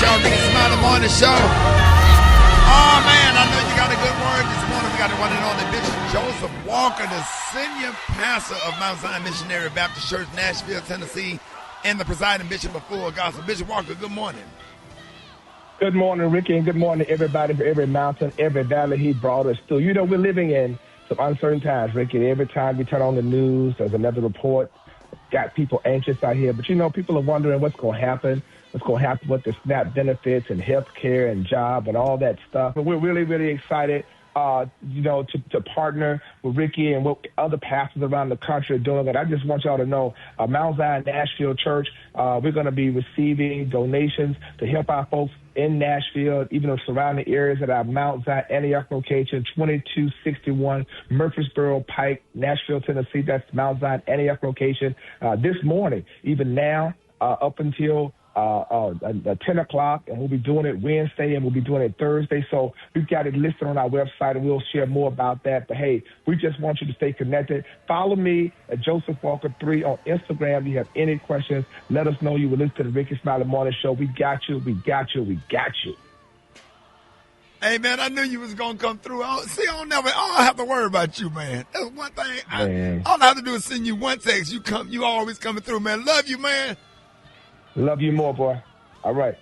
Show, Rickey Smiley Morning Show. Oh, man, I know you got a good word this morning. We got the one and only Bishop Joseph Walker, the senior pastor of Mount Zion Missionary Baptist Church, Nashville, Tennessee, and the presiding bishop of Full Gospel. Bishop Walker, good morning. Good morning, Ricky, and good morning to everybody for every mountain, every valley he brought us through. You know, we're living in some uncertain times, Ricky. Every time we turn on the news, there's another report. Got people anxious out here. But, you know, people are wondering what's going to happen with the SNAP benefits and health care and job and all that stuff. But we're really, really excited, to partner with Ricky and what other pastors around the country are doing. And I just want y'all to know, Mount Zion Nashville Church, we're going to be receiving donations to help our folks in Nashville, even the surrounding areas at our Mount Zion Antioch location, 2261 Murfreesboro Pike, Nashville, Tennessee. That's Mount Zion Antioch location. This morning, even now, up until 10 o'clock, and we'll be doing it Wednesday, and we'll be doing it Thursday. So we've got it listed on our website, and we'll share more about that. But, hey, we just want you to stay connected. Follow me at Joseph Walker 3 on Instagram. If you have any questions, let us know you were listening to the Rickey Smiley Morning Show. We got you. We got you. We got you. Hey, man, I knew you was going to come through. I don't have to worry about you, man. That's one thing. All I have to do is send you one text. You always coming through, man. Love you, man. Love you more, boy. All right.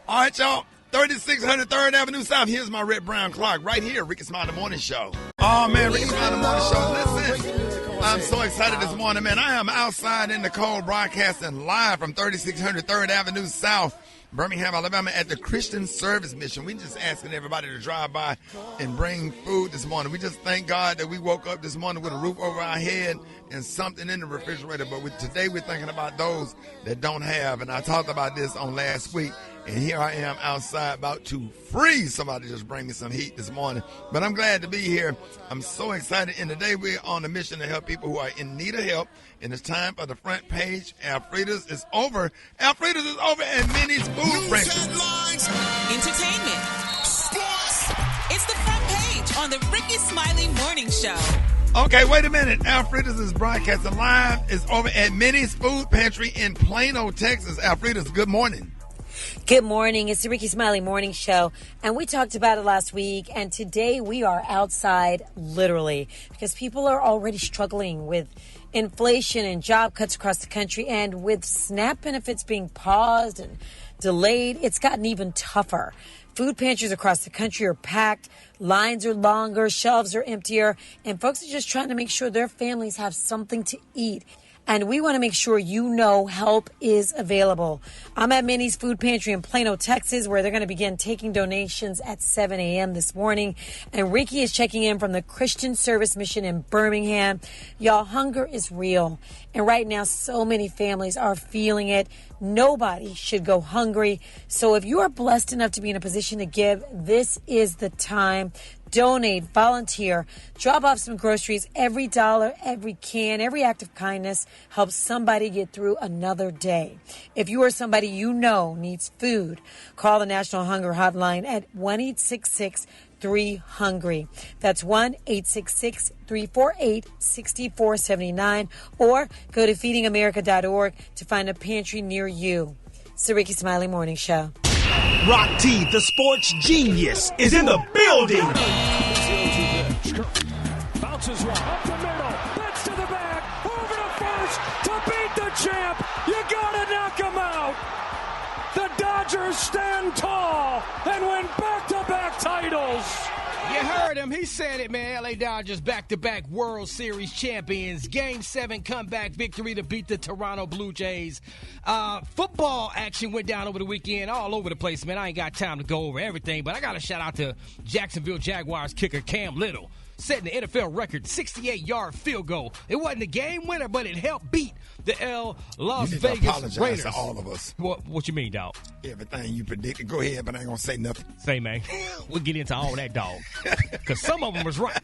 All right, y'all. 3600 3rd Avenue South. Here's my red brown clock right here. Rickey Smiley Morning Show. Oh, man, Rickey Smiley Morning Show. Listen, I'm so excited this morning, man. I am outside in the cold broadcasting live from 3600 3rd Avenue South, Birmingham, Alabama, at the Christian Service Mission. We just asking everybody to drive by and bring food this morning. We just thank God that we woke up this morning with a roof over our head and something in the refrigerator. But today we're thinking about those that don't have. And I talked about this on last week. And here I am outside about to freeze. Somebody just bring me some heat this morning. But I'm glad to be here. I'm so excited. And today we're on a mission to help people who are in need of help. And it's time for the front page. Alfreda's is over. Alfreda's is over at Minnie's Food Pantry. Headlines, entertainment, sports. It's the front page on the Rickey Smiley Morning Show. Okay, wait a minute. Alfreda's is broadcasting live. It's over at Minnie's Food Pantry in Plano, Texas. Alfreda's, good morning. Good morning. It's the Rickey Smiley Morning Show, and we talked about it last week, and today we are outside literally because people are already struggling with inflation and job cuts across the country, and with SNAP benefits being paused and delayed, it's gotten even tougher. Food pantries across the country are packed, lines are longer, shelves are emptier, and folks are just trying to make sure their families have something to eat. And we want to make sure you know help is available. I'm at Minnie's Food Pantry in Plano, Texas, where they're going to begin taking donations at 7 a.m. this morning. And Ricky is checking in from the Christian Service Mission in Birmingham. Y'all, hunger is real. And right now, so many families are feeling it. Nobody should go hungry. So if you are blessed enough to be in a position to give, this is the time. Donate, volunteer, drop off some groceries. Every dollar, every can, every act of kindness helps somebody get through another day. If you or somebody you know needs food, call the National Hunger Hotline at 1-866-3HUNGRY. That's 1-866-348-6479. Or go to feedingamerica.org to find a pantry near you. It's the Rickey Smiley Morning Show. Rock T, the sports genius, is in the building. Bounces one up the middle, blitz to the back, over to first to beat the champ. You gotta knock him out. The Dodgers stand tall and win back-to-back titles. You heard him. He said it, man. LA Dodgers back-to-back World Series champions. Game 7 comeback victory to beat the Toronto Blue Jays. Football action went down over the weekend all over the place, man. I ain't got time to go over everything, but I got to shout out to Jacksonville Jaguars kicker Cam Little, setting the NFL record 68-yard field goal. It wasn't a game winner, but it helped beat the Las Vegas Raiders. To all of us. What you mean, dog? Everything you predicted. Go ahead, but I ain't going to say nothing. Say, man. We'll get into all that, dog. Because some of them was right.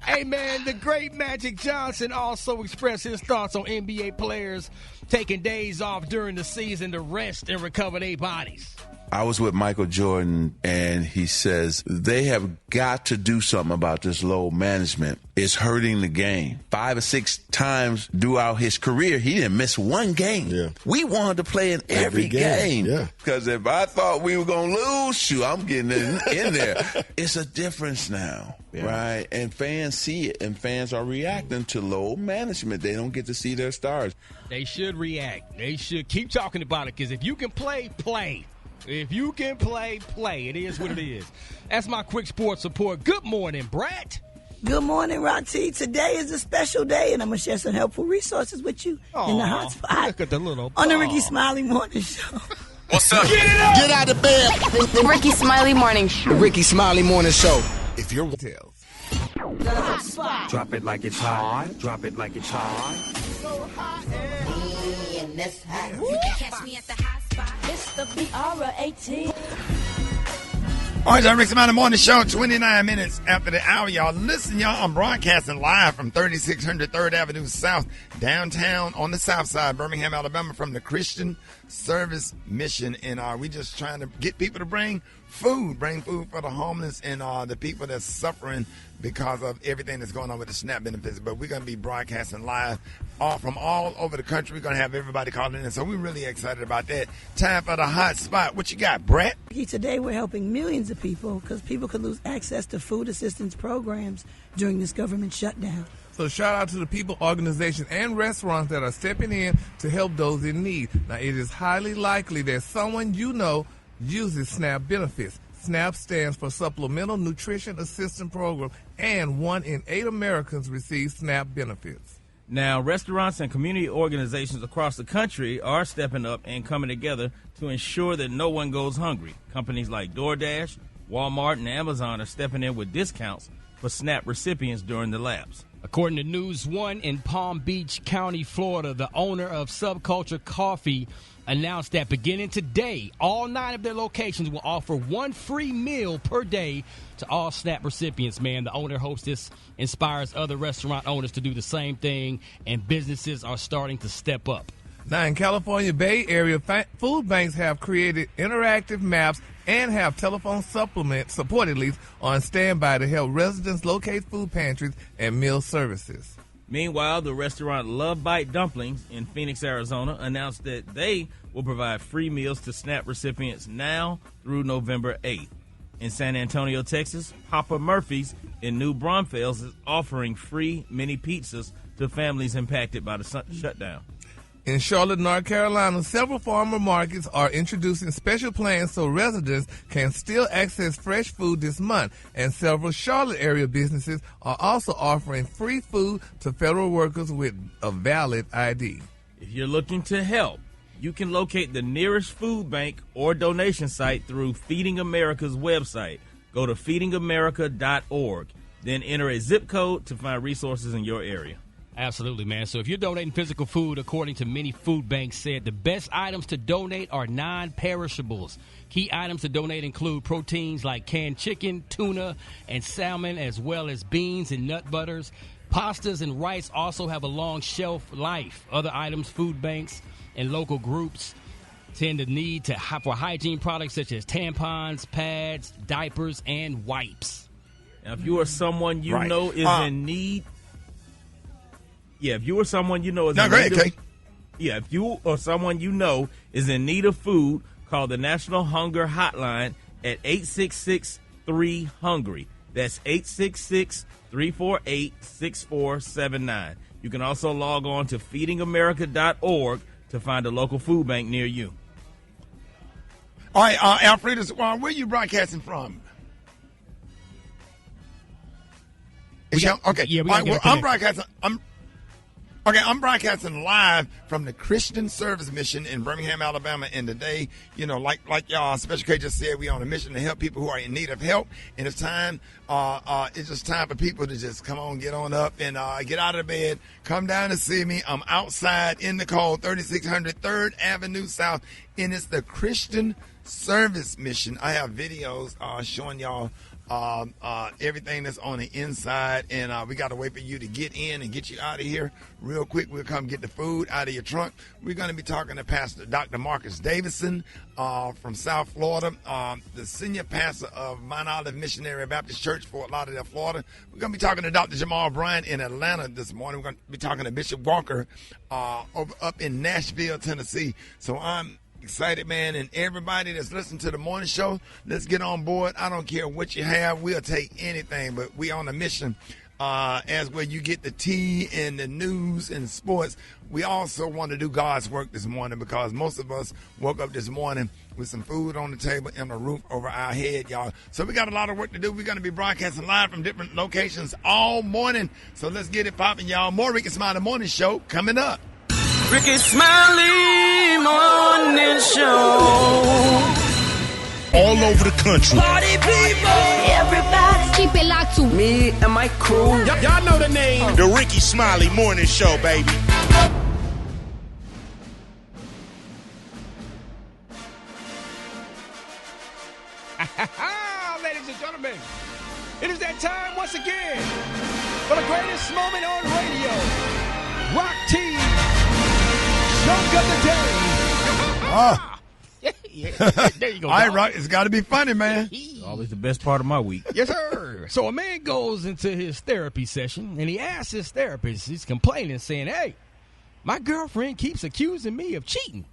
Hey, man, the great Magic Johnson also expressed his thoughts on NBA players taking days off during the season to rest and recover their bodies. I was with Michael Jordan, and he says they have got to do something about this load management. It's hurting the game. 5 or 6 times throughout his career, he didn't miss one game. Yeah. We wanted to play in every game. Yeah. Because if I thought we were going to lose, shoot, I'm getting in there. It's a difference now, right? And fans see it, and fans are reacting to load management. They don't get to see their stars. They should react. They should keep talking about it, because if you can play, play. If you can play, play. It is what it is. That's my quick sports report. Good morning, Brat. Good morning, Rocky. Today is a special day, and I'm going to share some helpful resources with you in the hot spot. Look at the little on the Rickey Smiley Morning Show. What's up? Get it up! Get out of bed. The Rickey Smiley Morning Show. The Rickey Smiley Morning Show. If you're the hot spot. Drop it like it's hot. Drop it like it's hot. So hot and this hot. You can catch me at the hot spot. It's the BR18. All right, y'all, Rickey Smiley Morning Show, 29 minutes after the hour, y'all. Listen, y'all, I'm broadcasting live from 3600 3rd Avenue South, downtown on the south side, Birmingham, Alabama, from the Christian Service Mission. And we just trying to get people to bring food for the homeless and the people that's suffering because of everything that's going on with the SNAP benefits. But we're going to be broadcasting live from all over the country. We're going to have everybody calling in. So we're really excited about that. Time for the hot spot. What you got, Brat? Today we're helping millions of people because people could lose access to food assistance programs during this government shutdown. So shout out to the people, organizations, and restaurants that are stepping in to help those in need. Now, it is highly likely that someone you know uses SNAP benefits. SNAP stands for Supplemental Nutrition Assistance Program, and 1 in 8 Americans receive SNAP benefits. Now, restaurants and community organizations across the country are stepping up and coming together to ensure that no one goes hungry. Companies like DoorDash, Walmart, and Amazon are stepping in with discounts for SNAP recipients during the lapse. According to News 1 in Palm Beach County, Florida, the owner of Subculture Coffee announced that beginning today, all 9 of their locations will offer 1 free meal per day to all SNAP recipients, man. The owner hopes this inspires other restaurant owners to do the same thing, and businesses are starting to step up. Now, in California Bay Area, food banks have created interactive maps and have telephone support at least on standby to help residents locate food pantries and meal services. Meanwhile, the restaurant Love Bite Dumplings in Phoenix, Arizona, announced that they will provide free meals to SNAP recipients now through November 8th. In San Antonio, Texas, Papa Murphy's in New Braunfels is offering free mini pizzas to families impacted by the shutdown. In Charlotte, North Carolina, several farmer markets are introducing special plans so residents can still access fresh food this month. And several Charlotte area businesses are also offering free food to federal workers with a valid ID. If you're looking to help, you can locate the nearest food bank or donation site through Feeding America's website. Go to feedingamerica.org, then enter a zip code to find resources in your area. Absolutely, man. So if you're donating physical food, according to many food banks said, the best items to donate are non-perishables. Key items to donate include proteins like canned chicken, tuna, and salmon, as well as beans and nut butters. Pastas and rice also have a long shelf life. Other items food banks and local groups tend to need for hygiene products such as tampons, pads, diapers, and wipes. Now, if you are someone you know is in need... Yeah, if you or someone you know is in need of, if you or someone you know is in need of food, call the National Hunger Hotline at 866-3-HUNGRY. That's 866-348-6479. You can also log on to feedingamerica.org to find a local food bank near you. All right, Alfredo, where are you broadcasting from? I'm broadcasting. I'm broadcasting live from the Christian Service Mission in Birmingham, Alabama. And today, like y'all, Special K just said, we on a mission to help people who are in need of help. And it's time, it's just time for people to just come on, get on up and get out of bed, come down to see me. I'm outside in the cold, 3600 3rd Avenue South, and it's the Christian Service Mission. I have videos showing y'all everything that's on the inside, and we got to wait for you to get in and get you out of here real quick. We'll come get the food out of your trunk. We're going to be talking to Pastor Dr. Marcus Davidson from South Florida, the senior pastor of Mount Olive Missionary Baptist Church, Fort Lauderdale, Florida. We're going to be talking to Dr. Jamal Bryant in Atlanta this morning. We're going to be talking to Bishop Walker up in Nashville, Tennessee. So I'm excited, man, and everybody that's listening to the morning show, let's get on board. I don't care what you have. We'll take anything, but we on a mission as where you get the tea and the news and sports. We also want to do God's work this morning because most of us woke up this morning with some food on the table and a roof over our head, y'all. So we got a lot of work to do. We're going to be broadcasting live from different locations all morning. So let's get it popping, y'all. More Rickey Smiley Morning Show coming up. Rickey Smiley Morning Show. All over the country. Party people, everybody keep it locked to me and my crew. Y'all know the name. The Rickey Smiley Morning Show, baby. Ladies and gentlemen, it is that time once again for the greatest moment on radio. Rock Team Joke of the Day. There you go. All right, Rock, it's got to be funny, man. Always the best part of my week. Yes, sir. So a man goes into his therapy session, and he asks his therapist, he's complaining, saying, hey, my girlfriend keeps accusing me of cheating.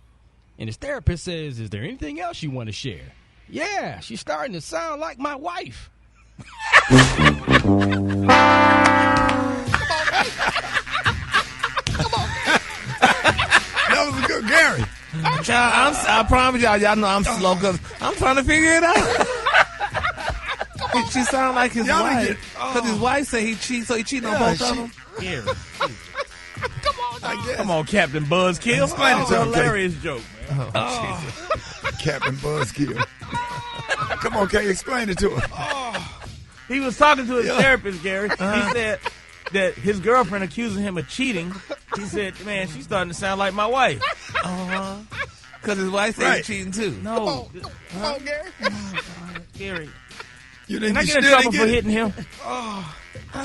And his therapist says, is there anything else you want to share? Yeah, she's starting to sound like my wife. That was a good Gary. I promise y'all know I'm slow because I'm trying to figure it out. She sound like his wife. Because his wife say he cheats, so he cheating on both of them. Gary. Come on, Captain Buzzkill. Explain it to him, hilarious joke, man. Captain Buzzkill. Come on, Kay, explain it to him. He was talking to his therapist, Gary. He said that his girlfriend accusing him of cheating. He said, man, she's starting to sound like my wife. Because his wife said he's cheating too. No. Come on, Gary. Gary. You Can I get in trouble for hitting him? I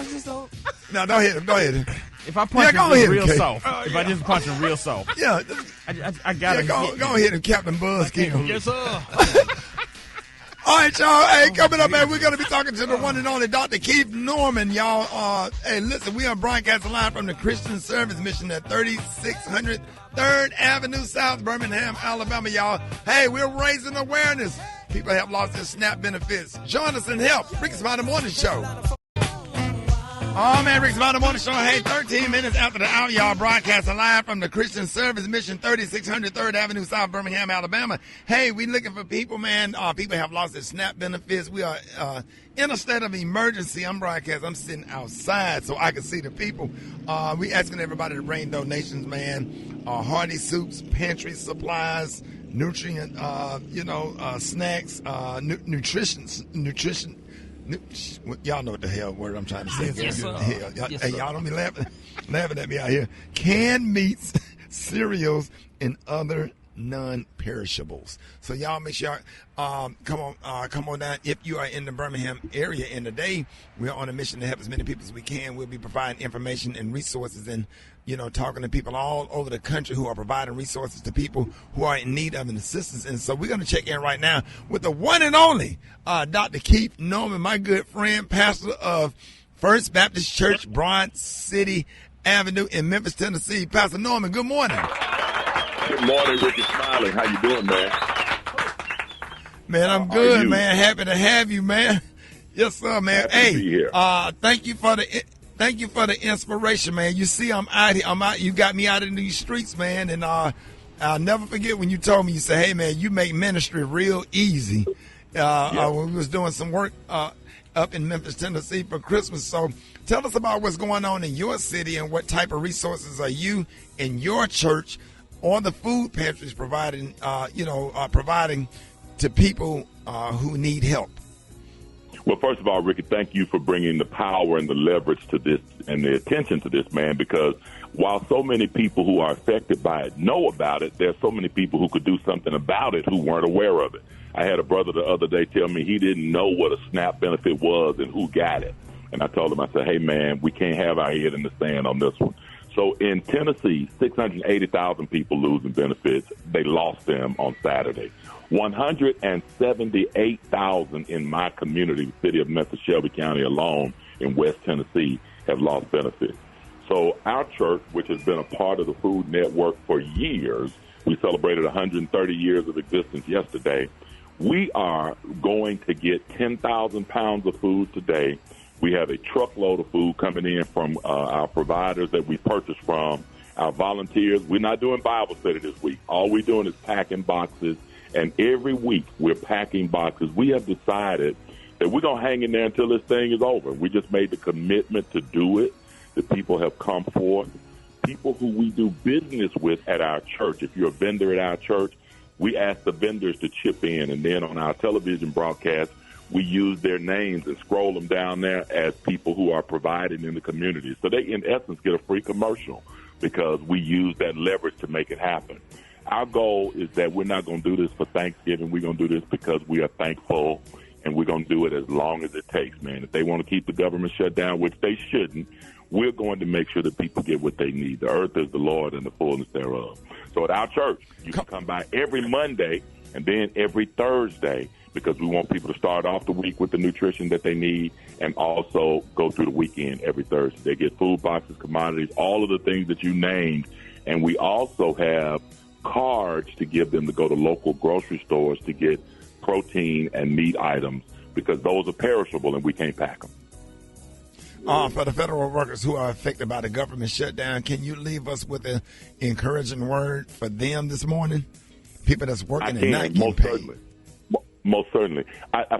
just don't. No, don't hit him. Don't hit him. If I punch him real soft. If I just punch him real soft. Yeah. I got to go hit him, Captain Buzzkill. Yes, sir. All right, y'all. Hey, coming up, man, we're going to be talking to the one and only Dr. Keith Norman, y'all. Hey, listen, we are broadcasting live from the Christian Service Mission at 3600 3rd Avenue South, Birmingham, Alabama, y'all. Hey, we're raising awareness. People have lost their SNAP benefits. Join us and help. Rickey Smiley Morning Show. Oh, man, Rickey Smiley Morning Show. Hey, 13 minutes after the hour, y'all, broadcasting live from the Christian Service Mission, 3600 3rd Avenue South, Birmingham, Alabama. Hey, we looking for people, man. People have lost their SNAP benefits. We are in a state of emergency. I'm broadcasting. I'm sitting outside so I can see the people. We asking everybody to bring donations, man. Hearty soups, pantry supplies, nutrient, snacks, nutrition. Y'all know what the hell word I'm trying to say. Yes, sir. Y'all don't be laughing at me out here. Canned meats, cereals, and other non-perishables. So y'all make sure come on down. If you are in the Birmingham area in the day, we're on a mission to help as many people as we can. We'll be providing information and resources and talking to people all over the country who are providing resources to people who are in need of an assistance. And so we're going to check in right now with the one and only Dr. Keith Norman, my good friend, pastor of First Baptist Church, Bryant City Avenue in Memphis, Tennessee. Pastor Norman, good morning. Good morning, Rickey Smiley. How you doing, man? Man, I'm good, man. Happy to have you, man. Yes, sir, man. Happy to be here. Thank you for the inspiration, man. You see, I'm out here. You got me out in these streets, man. And I'll never forget when you told me, you said, hey, man, you make ministry real easy. When we was doing some work up in Memphis, Tennessee for Christmas. So tell us about what's going on in your city and what type of resources are you and your church or the food pantries providing to people who need help. Well, first of all, Rickey, thank you for bringing the power and the leverage to this and the attention to this, man, because while so many people who are affected by it know about it, there's so many people who could do something about it who weren't aware of it. I had a brother the other day tell me he didn't know what a SNAP benefit was and who got it. And I told him, I said, hey, man, we can't have our head in the sand on this one. So in Tennessee, 680,000 people losing benefits. They lost them on Saturday. 178,000 in my community, the city of Memphis, Shelby County alone in West Tennessee, have lost benefits. So our church, which has been a part of the Food Network for years, we celebrated 130 years of existence yesterday. We are going to get 10,000 pounds of food today. We have a truckload of food coming in from our providers that we purchase from, our volunteers. We're not doing Bible study this week. All we're doing is packing boxes, and every week we're packing boxes. We have decided that we're going to hang in there until this thing is over. We just made the commitment to do it. The people have come forth. People who we do business with at our church. If you're a vendor at our church, we ask the vendors to chip in, and then on our television broadcast, we use their names and scroll them down there as people who are providing in the community. So they, in essence, get a free commercial because we use that leverage to make it happen. Our goal is that we're not going to do this for Thanksgiving. We're going to do this because we are thankful, and we're going to do it as long as it takes, man. If they want to keep the government shut down, which they shouldn't, we're going to make sure that people get what they need. The earth is the Lord and the fullness thereof. So at our church, you can come by every Monday and then every Thursday, because we want people to start off the week with the nutrition that they need and also go through the weekend every Thursday. They get food boxes, commodities, all of the things that you named. And we also have cards to give them to go to local grocery stores to get protein and meat items, because those are perishable and we can't pack them. For the federal workers who are affected by the government shutdown, can you leave us with an encouraging word for them this morning? People that's working and not getting paid. Certainly. Most certainly.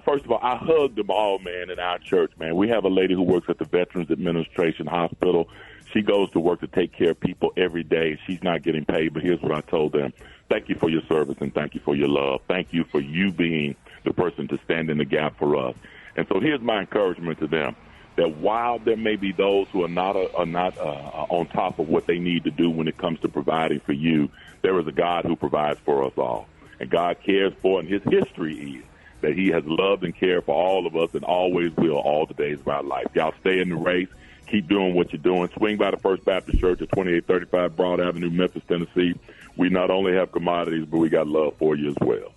First of all, I hug them all, man, in our church, man. We have a lady who works at the Veterans Administration Hospital. She goes to work to take care of people every day. She's not getting paid, but here's what I told them. Thank you for your service and thank you for your love. Thank you for you being the person to stand in the gap for us. And so here's my encouragement to them, that while there may be those who are not on top of what they need to do when it comes to providing for you, there is a God who provides for us all. And God cares for, and his history is that he has loved and cared for all of us and always will all the days of our life. Y'all stay in the race. Keep doing what you're doing. Swing by the First Baptist Church at 2835 Broad Avenue, Memphis, Tennessee. We not only have commodities, but we got love for you as well.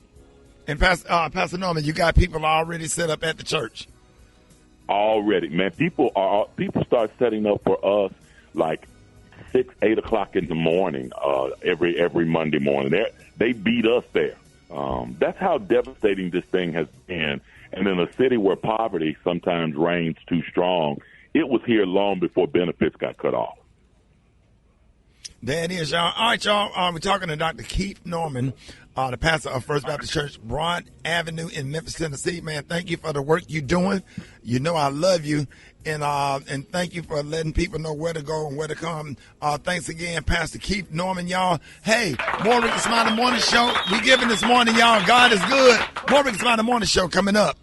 And Pastor Norman, you got people already set up at the church? Already, man. People start setting up for us like 6, 8 o'clock in the morning every Monday morning. They beat us there. That's how devastating this thing has been. And in a city where poverty sometimes reigns too strong, it was here long before benefits got cut off. There it is, y'all. All right, y'all. We're talking to Dr. Keith Norman, the pastor of First Baptist Church, Broad Avenue in Memphis, Tennessee. Man, thank you for the work you're doing. You know I love you, and thank you for letting people know where to go and where to come. Thanks again, Pastor Keith Norman, y'all. Hey, more Rickey Smiley Morning Show. We giving this morning, y'all. God is good. More Rickey Smiley Morning Show coming up.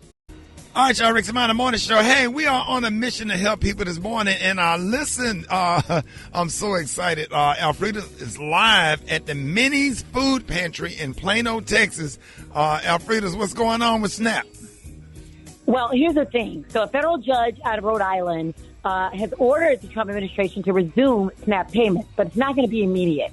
All right, y'all, Rickey Smiley Morning Show. Hey, we are on a mission to help people this morning. And listen, I'm so excited. Alfreda is live at the Minnie's Food Pantry in Plano, Texas. Alfreda, what's going on with SNAP? Well, here's the thing. So a federal judge out of Rhode Island has ordered the Trump administration to resume SNAP payments, but it's not going to be immediate.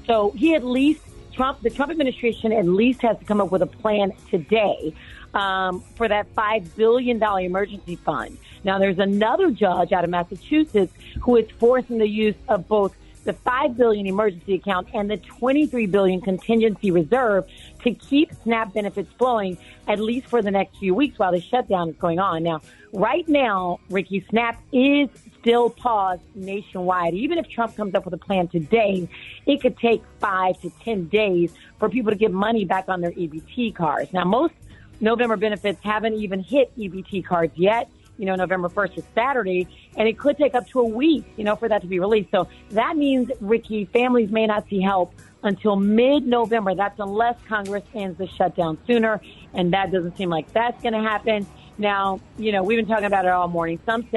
So the Trump administration at least has to come up with a plan today for that $5 billion emergency fund. Now, there's another judge out of Massachusetts who is forcing the use of both the $5 billion emergency account and the $23 billion contingency reserve to keep SNAP benefits flowing, at least for the next few weeks while the shutdown is going on. Now, right now, Ricky, SNAP is still paused nationwide. Even if Trump comes up with a plan today, it could take 5 to 10 days for people to get money back on their EBT cards. Now, most November benefits haven't even hit EBT cards yet. November 1st is Saturday, and it could take up to a week, for that to be released. So that means, Ricky, families may not see help until mid-November. That's unless Congress ends the shutdown sooner, and that doesn't seem like that's going to happen. Now, we've been talking about it all morning. Some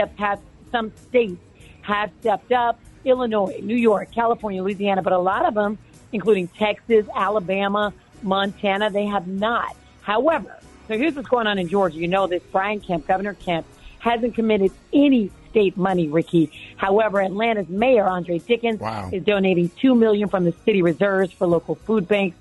states have stepped up. Illinois, New York, California, Louisiana, but a lot of them, including Texas, Alabama, Montana, they have not. However, so here's what's going on in Georgia. You know this, Governor Kemp, hasn't committed any state money, Ricky. However, Atlanta's mayor, Andre Dickens, is donating $2 million from the city reserves for local food banks.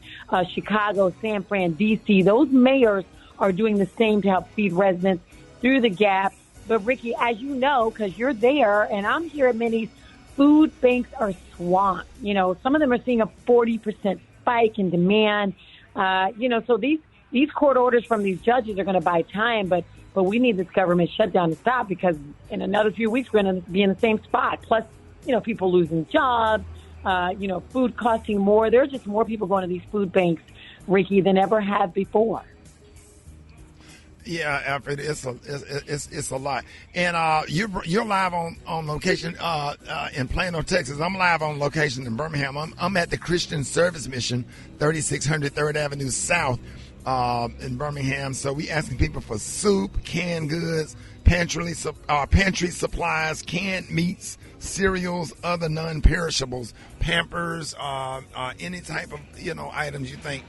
Chicago, San Fran, D.C., those mayors are doing the same to help feed residents through the gap. But, Ricky, as you know, because you're there, and I'm here at many, food banks are swamped. You know, some of them are seeing a 40% spike in demand. So these court orders from these judges are going to buy time, but we need this government shutdown to stop, because in another few weeks we're going to be in the same spot. Plus, people losing jobs, food costing more. There's just more people going to these food banks, Ricky, than ever have before. Yeah, Alfred, it's a lot. And you're live on location in Plano, Texas. I'm live on location in Birmingham. I'm at the Christian Service Mission, 3600 3rd Avenue South in Birmingham. So we asking people for soup, canned goods, pantry supplies, canned meats, cereals, other non-perishables, Pampers, any type of items you think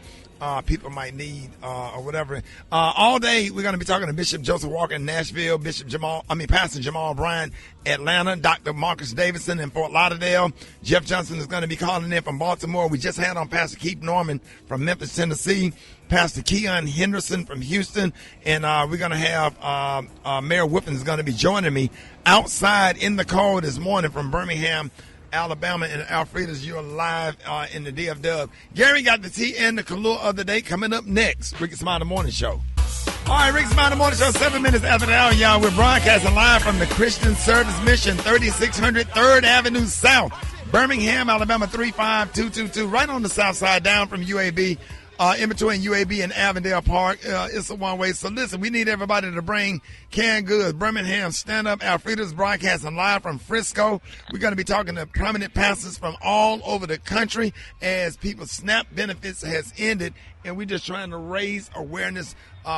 people might need or whatever. All day we're going to be talking to Bishop Joseph Walker in Nashville, Pastor Jamal, Bryant, Atlanta, Dr. Marcus Davidson in Fort Lauderdale. Jeff Johnson is going to be calling in from Baltimore. We just had on Pastor Keith Norman from Memphis, Tennessee, Pastor Keion Henderson from Houston, and we're going to have Mayor Woodfin is going to be joining me outside in the cold this morning from Birmingham, Alabama. And Alfreda's, you're live in the DFW. Gary got the tea and the Kahlua of the day coming up next. Rickey Smiley Morning Show. All right, Rickey Smiley Morning Show, 7 minutes after the hour, y'all. We're broadcasting live from the Christian Service Mission, 3600 3rd Avenue South, Birmingham, Alabama, 35222, right on the south side, down from UAB. In between UAB and Avondale Park. It's a one-way. So listen, we need everybody to bring canned goods. Birmingham, stand up. Alfreda's broadcasting live from Frisco. We're going to be talking to prominent pastors from all over the country as people's SNAP benefits has ended. And we're just trying to raise awareness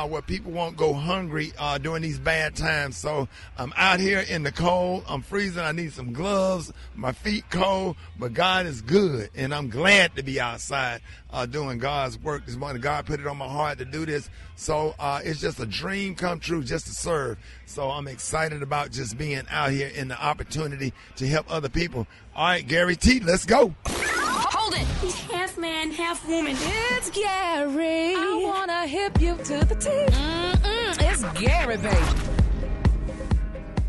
where people won't go hungry during these bad times. So I'm out here in the cold. I'm freezing. I need some gloves. My feet cold. But God is good. And I'm glad to be outside doing God's work this morning. God put it on my heart to do this. So it's just a dream come true just to serve. So I'm excited about just being out here in the opportunity to help other people. All right, Gary T., let's go. Hold it. He's half man, half woman. It's Gary. I want to hip you to the T. It's Gary, baby.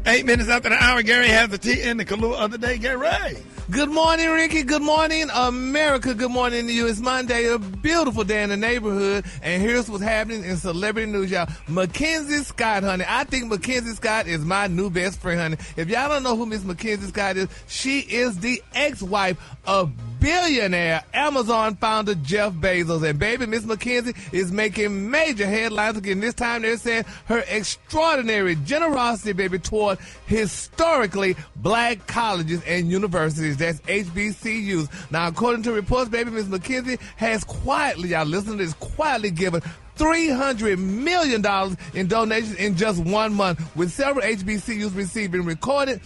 8 minutes after the hour, Gary has the tea and the Kahlua of the day. Gary. Good morning, Ricky. Good morning, America. Good morning to you. It's Monday, a beautiful day in the neighborhood. And here's what's happening in celebrity news, y'all. Mackenzie Scott, honey. I think Mackenzie Scott is my new best friend, honey. If y'all don't know who Miss Mackenzie Scott is, she is the ex-wife of billionaire Amazon founder Jeff Bezos. And baby, Miss Mackenzie is making major headlines again. This time they're saying her extraordinary generosity, baby, toward historically black colleges and universities. That's HBCUs. Now, according to reports, baby, Miss Mackenzie has quietly, y'all listen to this, quietly given $300 million in donations in just 1 month, with several HBCUs receiving recorded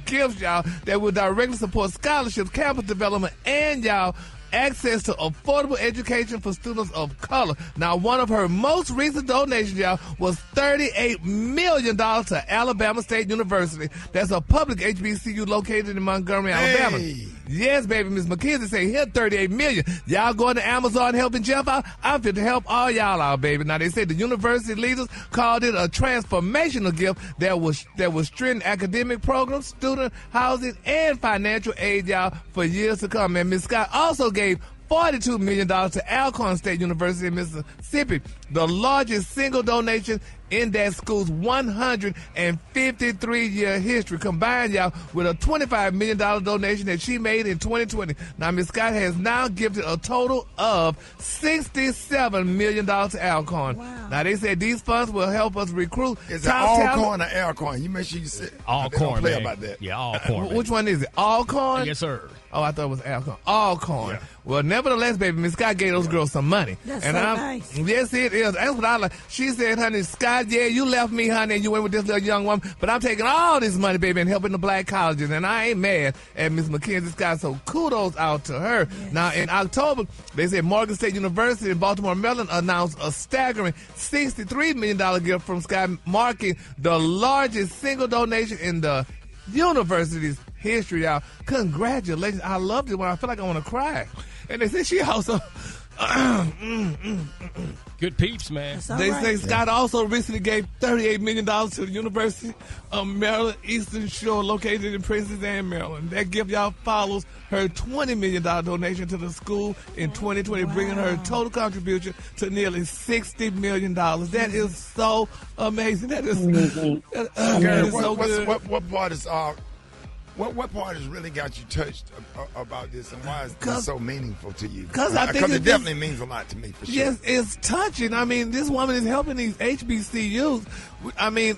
gifts, y'all, that will directly support scholarships, campus development, and, y'all, access to affordable education for students of color. Now, one of her most recent donations, y'all, was $38 million to Alabama State University. That's a public HBCU located in Montgomery, Alabama. Yes, baby, Miss Mackenzie say, here, $38 million. Y'all going to Amazon helping Jeff out? I'm fit to help all y'all out, baby. Now, they say the university leaders called it a transformational gift that will strengthen academic programs, student housing, and financial aid, y'all, for years to come. And Miss Scott also gave $42 million to Alcorn State University in Mississippi, the largest single donation in that school's 153-year history, combined, y'all, with a $25 million donation that she made in 2020. Now, Ms. Scott has now gifted a total of $67 million to Alcorn. Wow. Now, they said these funds will help us recruit Is it Alcorn or Alcorn? You make sure you say Alcorn, play man. about that. Yeah, Alcorn. Which one is it? Alcorn? Yes, sir. Oh, I thought it was Alcorn. Alcorn. Yeah. Well, nevertheless, baby, Miss Scott gave those girls some money. That's so nice. Yes, it is. That's what I like. She said, honey, Scott, yeah, you left me, honey, and you went with this little young woman, but I'm taking all this money, baby, and helping the black colleges, and I ain't mad at Miss Mackenzie Scott, so kudos out to her. Yes. Now, in October, they said Morgan State University in Baltimore, Maryland announced a staggering $63 million gift from Scott, marking the largest single donation in the university's history, y'all. Congratulations. I loved it when I feel like I want to cry. And they said she also... Good peeps, man. They say Scott also recently gave $38 million to the University of Maryland Eastern Shore, located in Princess Anne, Maryland. That gift, y'all, follows her $20 million donation to the school in 2020, bringing her total contribution to nearly $60 million. That is so amazing. That is, so good. What part is... What part has really got you touched about this, and why is this so meaningful to you? Because I think it definitely means a lot to me, for sure. Yes, it's touching. I mean, this woman is helping these HBCUs. I mean,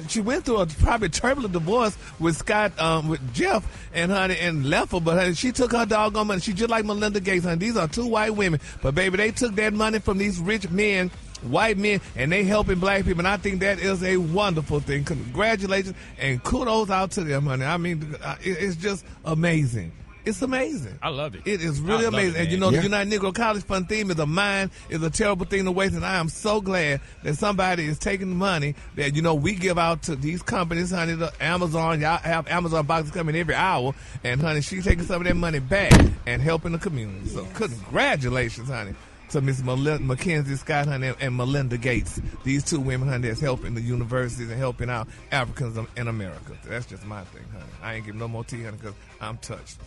she went through a probably turbulent divorce with Scott, with Jeff, and honey, and left her. But honey, she took her doggone money. She just like Melinda Gates, honey. These are two white women, but baby, they took that money from these rich men, white men, and they helping black people, and I think that is a wonderful thing. Congratulations and kudos out to them, honey. I mean, it's just amazing. It's amazing. I love it. It is really amazing. And you know, the United Negro College Fund theme is a mind is a terrible thing to waste, and I am so glad that somebody is taking the money that, you know, we give out to these companies, honey, the Amazon. Y'all have Amazon boxes coming every hour, and honey, she's taking some of that money back and helping the community. So congratulations, honey, to Miss Mackenzie Scott, honey, and Melinda Gates. These two women, honey, that's helping the universities and helping out Africans in America. That's just my thing, honey. I ain't giving no more tea, honey, because I'm touched.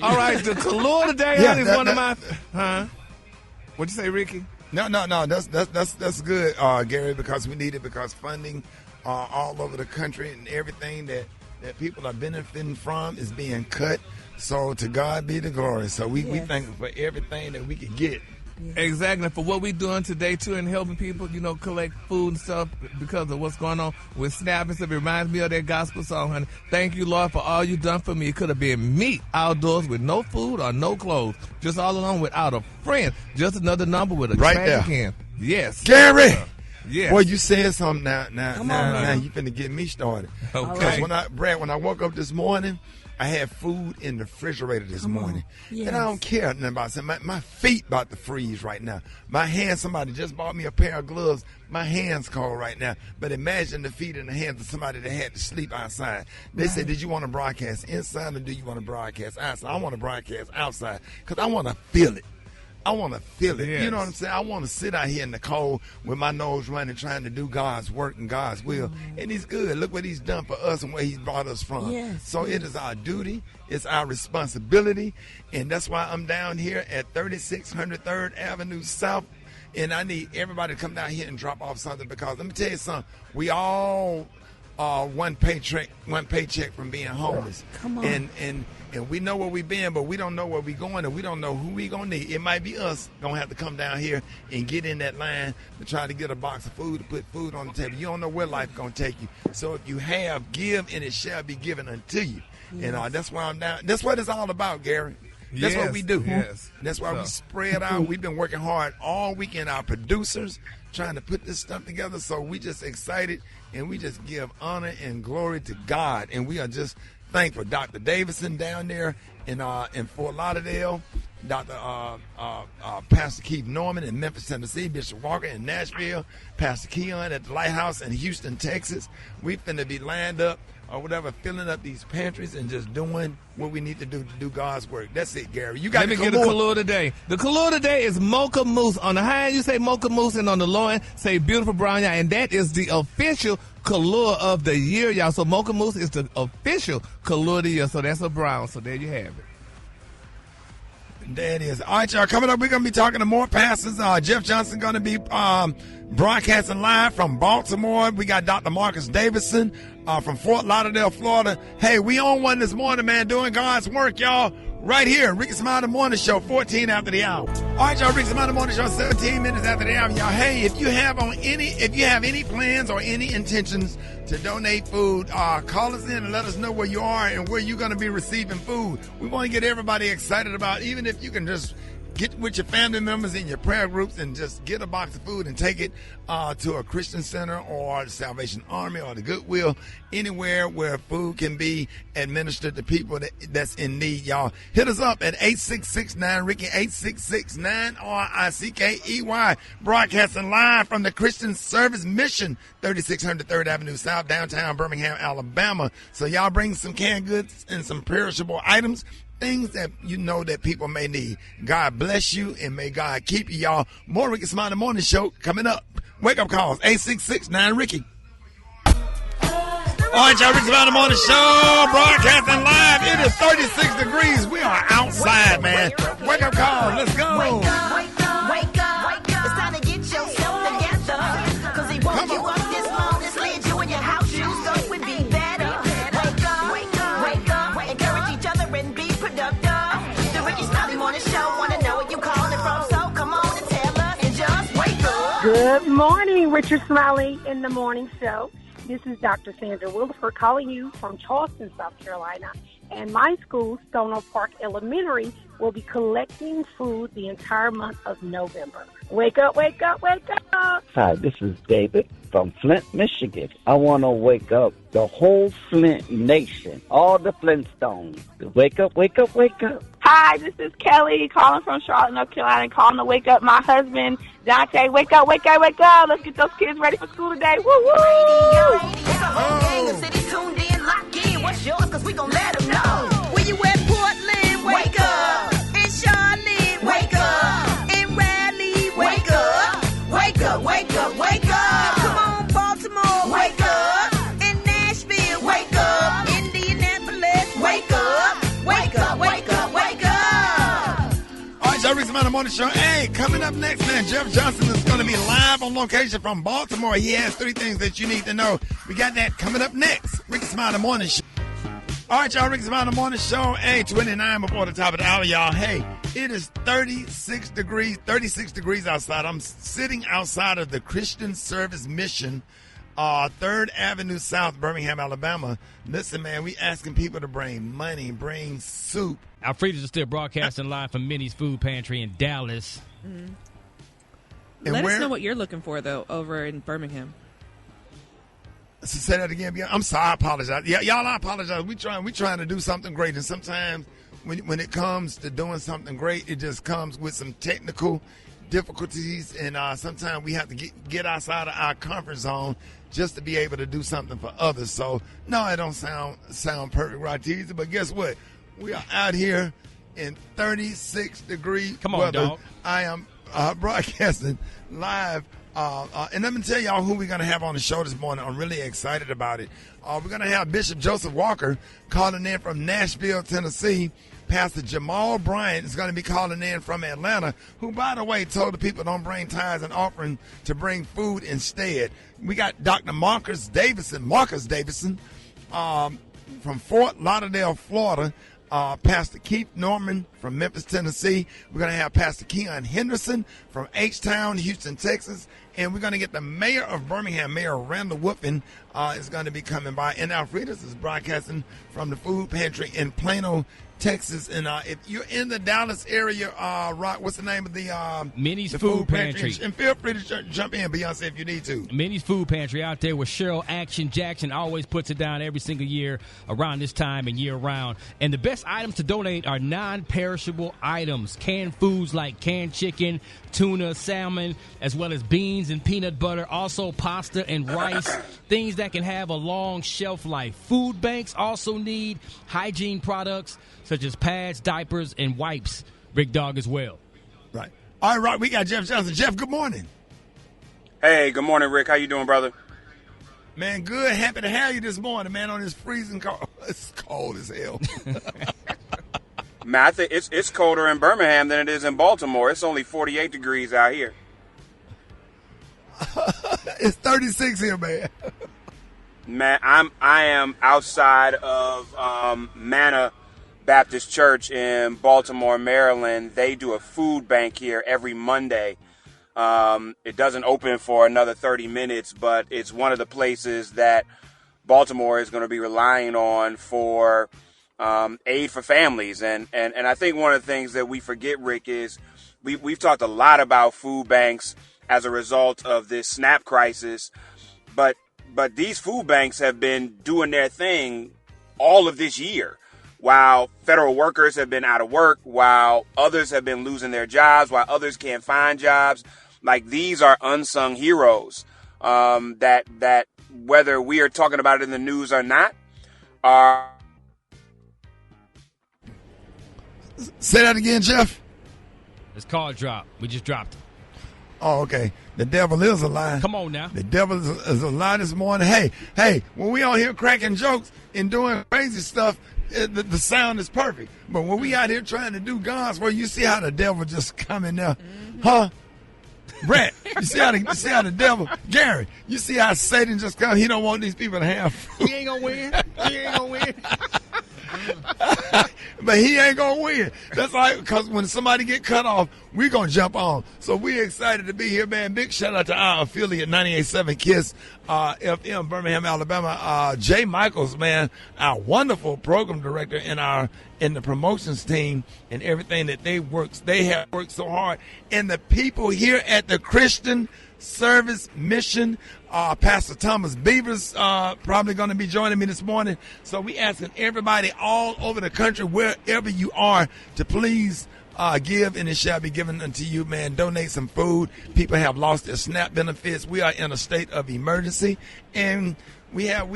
All right, the color today, honey, is one of my... What'd you say, Ricky? No. That's good, Gary, because we need it, because funding all over the country and everything that people are benefiting from is being cut. So to God be the glory. So we thankful for everything that we can get. Exactly. For what we're doing today, too, and helping people, you know, collect food and stuff because of what's going on with SNAP and stuff. It reminds me of that gospel song, honey. Thank you, Lord, for all you done for me. It could have been me outdoors with no food or no clothes, just all alone without a friend. Just another number with a trash can. Yes. Gary! Yes. Boy, you said something now you finna get me started. Okay. Because when I woke up this morning, I had food in the refrigerator this morning. Yes. And I don't care nothing about it. My feet about to freeze right now. My hands, somebody just bought me a pair of gloves. My hands cold right now. But imagine the feet and the hands of somebody that had to sleep outside. They said, did you want to broadcast inside or do you want to broadcast outside? I want to broadcast outside because I want to feel it. I want to feel it. Yes. You know what I'm saying? I want to sit out here in the cold with my nose running, trying to do God's work and God's will. And he's good. Look what he's done for us and where he's brought us from. Yes. So it is our duty. It's our responsibility. And that's why I'm down here at 3600 3rd Avenue South. And I need everybody to come down here and drop off something, because let me tell you something. We all are one paycheck from being homeless. Come on. And we know where we've been, but we don't know where we're going, and we don't know who we going to need. It might be us going to have to come down here and get in that line to try to get a box of food, to put food on the table. You don't know where life's going to take you. So if you have, give, and it shall be given unto you. Yes. And that's why I'm down. That's what it's all about, Gary. That's what we do. Yes. That's why we spread out. We've been working hard all weekend, our producers, trying to put this stuff together. So we just excited, and we just give honor and glory to God. And we are just thankful. Dr. Davidson down there in Fort Lauderdale, Dr. Pastor Keith Norman in Memphis, Tennessee, Bishop Walker in Nashville, Pastor Keion at the Lighthouse in Houston, Texas. We finna be lined up or whatever, filling up these pantries and just doing what we need to do God's work. That's it, Gary. You got Let me get a color today. The color today is mocha mousse. On the high end, you say mocha mousse, and on the low end, say beautiful brown, and that is the official color of the year, y'all. So mocha mousse is the official color of the year. So that's a brown. So there you have it. There it is. All right, y'all. Coming up, we're going to be talking to more pastors. Jeff Johnson going to be broadcasting live from Baltimore. We got Dr. Marcus Davidson from Fort Lauderdale, Florida. Hey, we on one this morning, man, doing God's work, y'all. right here, Rickey Smiley Morning Show, 14 after the hour. All right, y'all, Rickey Smiley Morning Show, 17 minutes after the hour. Y'all, hey, if you have any plans or any intentions to donate food, call us in and let us know where you are and where you're going to be receiving food. We want to get everybody excited about, even if you can just get with your family members in your prayer groups and just get a box of food and take it to a Christian center or the Salvation Army or the Goodwill, anywhere where food can be administered to people that's in need. Y'all, hit us up at 866-9-RICKEY, 866-9-RICKEY, broadcasting live from the Christian Service Mission, 3600 3rd Avenue South, downtown Birmingham, Alabama. So y'all bring some canned goods and some perishable items, things that you know that people may need. God bless you and may God keep you, y'all. More Rickey Smiley Morning Show coming up. Wake up calls, 866-9-RICKEY. All right, y'all, Rickey Smiley Morning Show, broadcasting live. It is 36 degrees. We are outside, man. Wake up calls, let's go. Wake up, wake up, wake up. It's time to get yourself together. Cause he woke you up this morning, slid you in your house shoes, so it would be better. Wake up, wake up, wake up. Encourage each other and be productive. The Rickey Smiley Morning Show, wanna know where you calling from, so come on and tell us and just wake up. Good morning, Richard Smiley in the Morning Show. This is Dr. Sandra Wilford calling you from Charleston, South Carolina. And my school, Stono Park Elementary, will be collecting food the entire month of November. Wake up, wake up, wake up. Hi, this is David from Flint, Michigan. I want to wake up the whole Flint nation, all the Flintstones. Wake up, wake up, wake up. Hi, this is Kelly calling from Charlotte, North Carolina, calling to wake up my husband, Dante. Wake up, wake up, wake up. Let's get those kids ready for school today. Woo, woo. It's a whole gang of cities tuned in, lock in. What's yours? Cause we gon' let them know. Where you at, Portland? Wake up. In Charlotte? Wake up. In Raleigh? Wake up. Wake up, wake up, wake up. Come on, Baltimore. Wake up. In Nashville? Wake up. Indianapolis? Wake up. Wake up, wake up, wake up. All right, y'all, Rickey Smiley Morning Show. Hey, coming up next, man, Jeff Johnson is going to be live on location from Baltimore. He has 3 things that you need to know. We got that coming up next. Rickey Smiley Morning Show. All right, y'all, Rickey Smiley Morning Show. Hey, 29 before the top of the hour, y'all. Hey, it is 36 degrees outside. I'm sitting outside of the Christian Service Mission, 3rd Avenue South, Birmingham, Alabama. Listen, man, we asking people to bring money, bring soup. Alfreda's is still broadcasting live from Minnie's Food Pantry in Dallas. Mm-hmm. And Let where- us know what you're looking for, though, over in Birmingham. So say that again. I'm sorry. I apologize. Yeah, y'all, I apologize. We trying to do something great, and sometimes when it comes to doing something great, it just comes with some technical difficulties, and sometimes we have to get outside of our comfort zone just to be able to do something for others. So no, it don't sound perfect right to you, but guess what? We are out here in 36 degree Come on, weather. dog. I am broadcasting live. And let me tell y'all who we're going to have on the show this morning. I'm really excited about it. We're going to have Bishop Joseph Walker calling in from Nashville, Tennessee. Pastor Jamal Bryant is going to be calling in from Atlanta, who, by the way, told the people don't bring tithes and offering to bring food instead. We got Dr. Marcus Davidson from Fort Lauderdale, Florida. Pastor Keith Norman from Memphis, Tennessee. We're going to have Pastor Keion Henderson from H-Town, Houston, Texas. And we're going to get the mayor of Birmingham, Mayor Randall Woodfin, is going to be coming by. And Alfreda's is broadcasting from the food pantry in Plano, Texas. And if you're in the Dallas area, Rock, what's the name of the Minnie's the Food Pantry. And feel free to jump in, Beyonce, if you need to. Minnie's Food Pantry out there with Cheryl Action Jackson always puts it down every single year around this time and year round. And the best items to donate are non-perishable items, canned foods like canned chicken, tuna, salmon, as well as beans and peanut butter, also pasta and rice, things that can have a long shelf life. Food banks also need hygiene products such as pads, diapers, and wipes. Rick Dog as well. Right. All right, we got Jeff Johnson. Jeff, good morning. Hey, good morning, Rick. How you doing, brother? Man, good. Happy to have you this morning, man, on this freezing cold. It's cold as hell. Man, I think it's colder in Birmingham than it is in Baltimore. It's only 48 degrees out here. It's 36 here, man. Man, I am outside of Manna Baptist Church in Baltimore, Maryland, they do a food bank here every Monday. It doesn't open for another 30 minutes, but it's one of the places that Baltimore is going to be relying on for aid for families. And I think one of the things that we forget, Rick, is we've talked a lot about food banks as a result of this SNAP crisis, but these food banks have been doing their thing all of this year. While federal workers have been out of work, while others have been losing their jobs, while others can't find jobs, like these are unsung heroes that whether we are talking about it in the news or not, are. Say that again, Jeff. It's called drop. We just dropped it. Oh, okay. The devil is a lie. Come on now. The devil is a lie this morning. Hey, when we out here cracking jokes and doing crazy stuff, the sound is perfect. But when we out here trying to do God's work, you see how the devil just come in there. Huh? Brat, you see how the devil, Gary, you see how Satan just come. He don't want these people to have food. He ain't going to win. He ain't going to win. But he ain't going to win. That's right, because when somebody get cut off, we going to jump on. So we're excited to be here, man. Big shout out to our affiliate, 98.7 KISS FM, Birmingham, Alabama. Jay Michaels, man, our wonderful program director in the promotions team and everything that they have worked so hard. And the people here at the Christian Service Mission, Pastor Thomas Beavers probably going to be joining me this morning. So we asking everybody all over the country, wherever you are, to please give, and it shall be given unto you, man. Donate some food. People have lost their SNAP benefits. We are in a state of emergency, and we have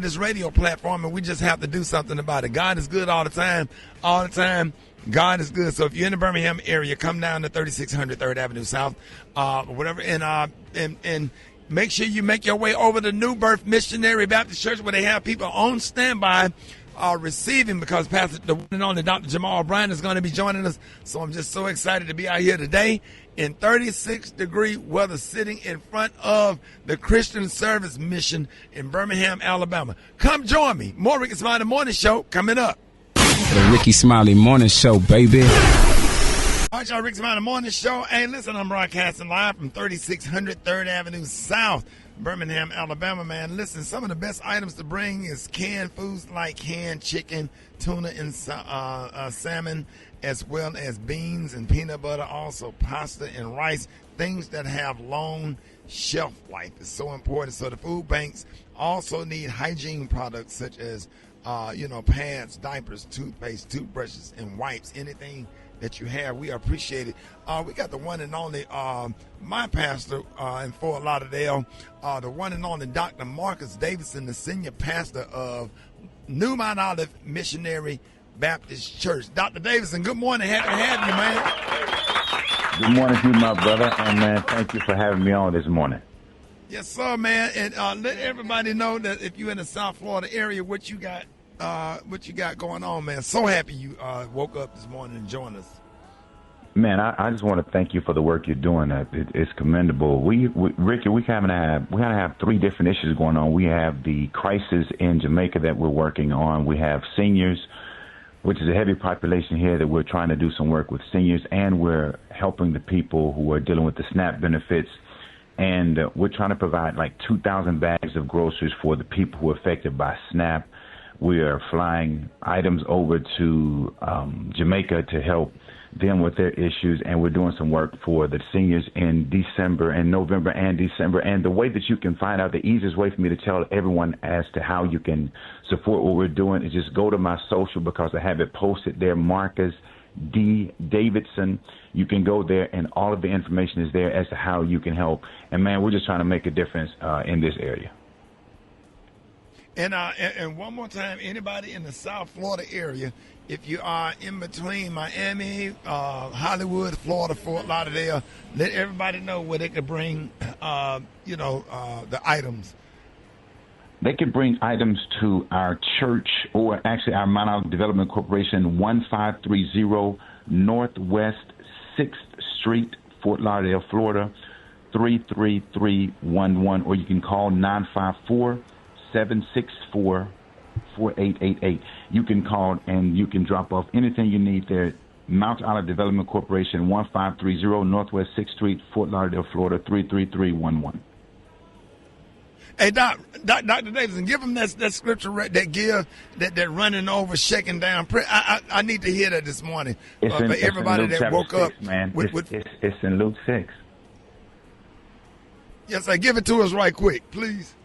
this radio platform, and we just have to do something about it. God is good all the time. All the time. God is good. So if you're in the Birmingham area, come down to 3600 3rd Avenue South, whatever, and make sure you make your way over to New Birth Missionary Baptist Church, where they have people on standby receiving, because Pastor, the one and only Dr. Jamal Bryant, is going to be joining us. So I'm just so excited to be out here today in 36-degree weather, sitting in front of the Christian Service Mission in Birmingham, Alabama. Come join me. More Rickey Smiley Morning Show coming up. The Rickey Smiley Morning Show, baby. All right, y'all, Rickey Smiley Morning Show. Hey, listen, I'm broadcasting live from 3600 3rd Avenue South, Birmingham, Alabama, man. Listen, some of the best items to bring is canned foods like canned chicken, tuna, and salmon, as well as beans and peanut butter, also pasta and rice, things that have long shelf life. It's so important. So the food banks also need hygiene products such as pads, diapers, toothpaste, toothbrushes, and wipes. Anything that you have, we appreciate it. We got the one and only, my pastor in Fort Lauderdale, the one and only Dr. Marcus Davidson, the senior pastor of New Mount Olive Missionary Baptist Church. Dr. Davidson, good morning. Happy to have you, man. Good morning to you, my brother, and man, thank you for having me on this morning. Yes, sir, man. And let everybody know that if you're in the South Florida area, what you got going on, man. So happy you woke up this morning and joined us. Man, I just want to thank you for the work you're doing. It's commendable. Ricky, we kind of have three different issues going on. We have the crisis in Jamaica that we're working on. We have seniors, which is a heavy population here, that we're trying to do some work with seniors, and we're helping the people who are dealing with the SNAP benefits. And we're trying to provide like 2,000 bags of groceries for the people who are affected by SNAP. We are flying items over to Jamaica to help them with their issues, and we're doing some work for the seniors in December and November and December. And the way that you can find out, the easiest way for me to tell everyone as to how you can support what we're doing, is just go to my social, because I have it posted there, Marcus D. Davidson. You can go there, and all of the information is there as to how you can help. And man, we're just trying to make a difference in this area. And one more time, anybody in the South Florida area, if you are in between Miami, Hollywood, Florida, Fort Lauderdale, let everybody know where they could bring, the items. They could bring items to our church, or actually our Mount Olive Development Corporation, 1530 Northwest 6th Street, Fort Lauderdale, Florida, 33311, or you can call 954-764-5600. 4888. You can call and you can drop off anything you need there. Mount Olive Development Corporation, 1530 Northwest 6th Street, Fort Lauderdale, Florida, 33311. Hey, Dr. Davidson, give them that scripture that running over, shaking down. I need to hear that this morning for everybody that woke 6, up. Man. It's in Luke 6. Yes, sir. Give it to us right quick, please.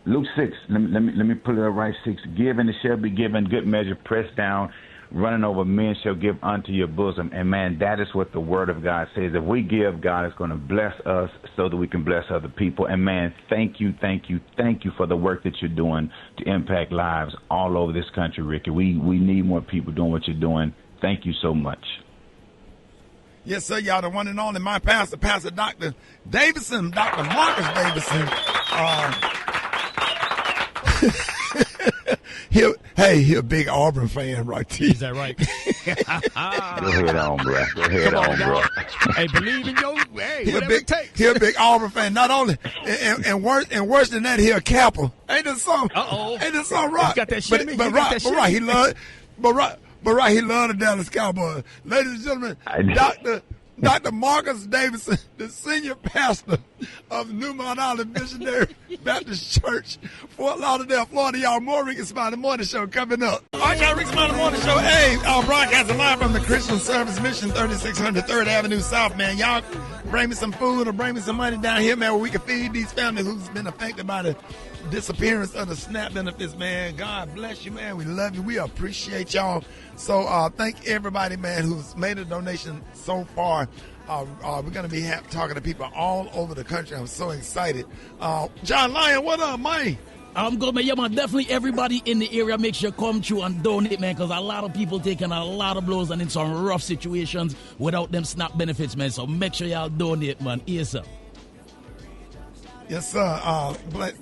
Luke 6. Let me pull it up right. 6. Give and it shall be given. Good measure, pressed down, running over, men shall give unto your bosom. And man, that is what the Word of God says. If we give, God is going to bless us so that we can bless other people. And man, thank you for the work that you're doing to impact lives all over this country, Ricky. We need more people doing what you're doing. Thank you so much. Yes, sir. Y'all, the one and only my pastor, Dr. Davidson, Dr. Marcus Davidson. He a big Auburn fan right there. Is that right? Go ahead on, bro. Go ahead on, bro. Hey, believe in your whatever it takes. He a big Auburn fan. Not only and worse than that, he a Capper. Ain't this song? Ain't this song right? He got that shimmy. But right, he love the Dallas Cowboys. Ladies and gentlemen, Dr. Marcus Davidson, the senior pastor of New Mount Olive Missionary Baptist Church, Fort Lauderdale, Florida. Y'all, more Rickey Smiley Morning Show coming up. All right, y'all, Rickey Smiley Morning Show. Hey, broadcasting live from the Christian Service Mission, 3600 3rd Avenue South, man. Y'all bring me some food or bring me some money down here, man, where we can feed these families who's been affected by the disappearance of the SNAP benefits, man. God bless you, man. We love you. We appreciate y'all. So thank everybody, man, who's made a donation so far. We're going to be talking to people all over the country. I'm so excited. John Lyon, what up, man? I'm good, man. Yeah, man, definitely everybody in the area, make sure come through and donate, man, because a lot of people taking a lot of blows and in some rough situations without them SNAP benefits, man. So make sure y'all donate, man. Yes, sir. Yes, sir. Black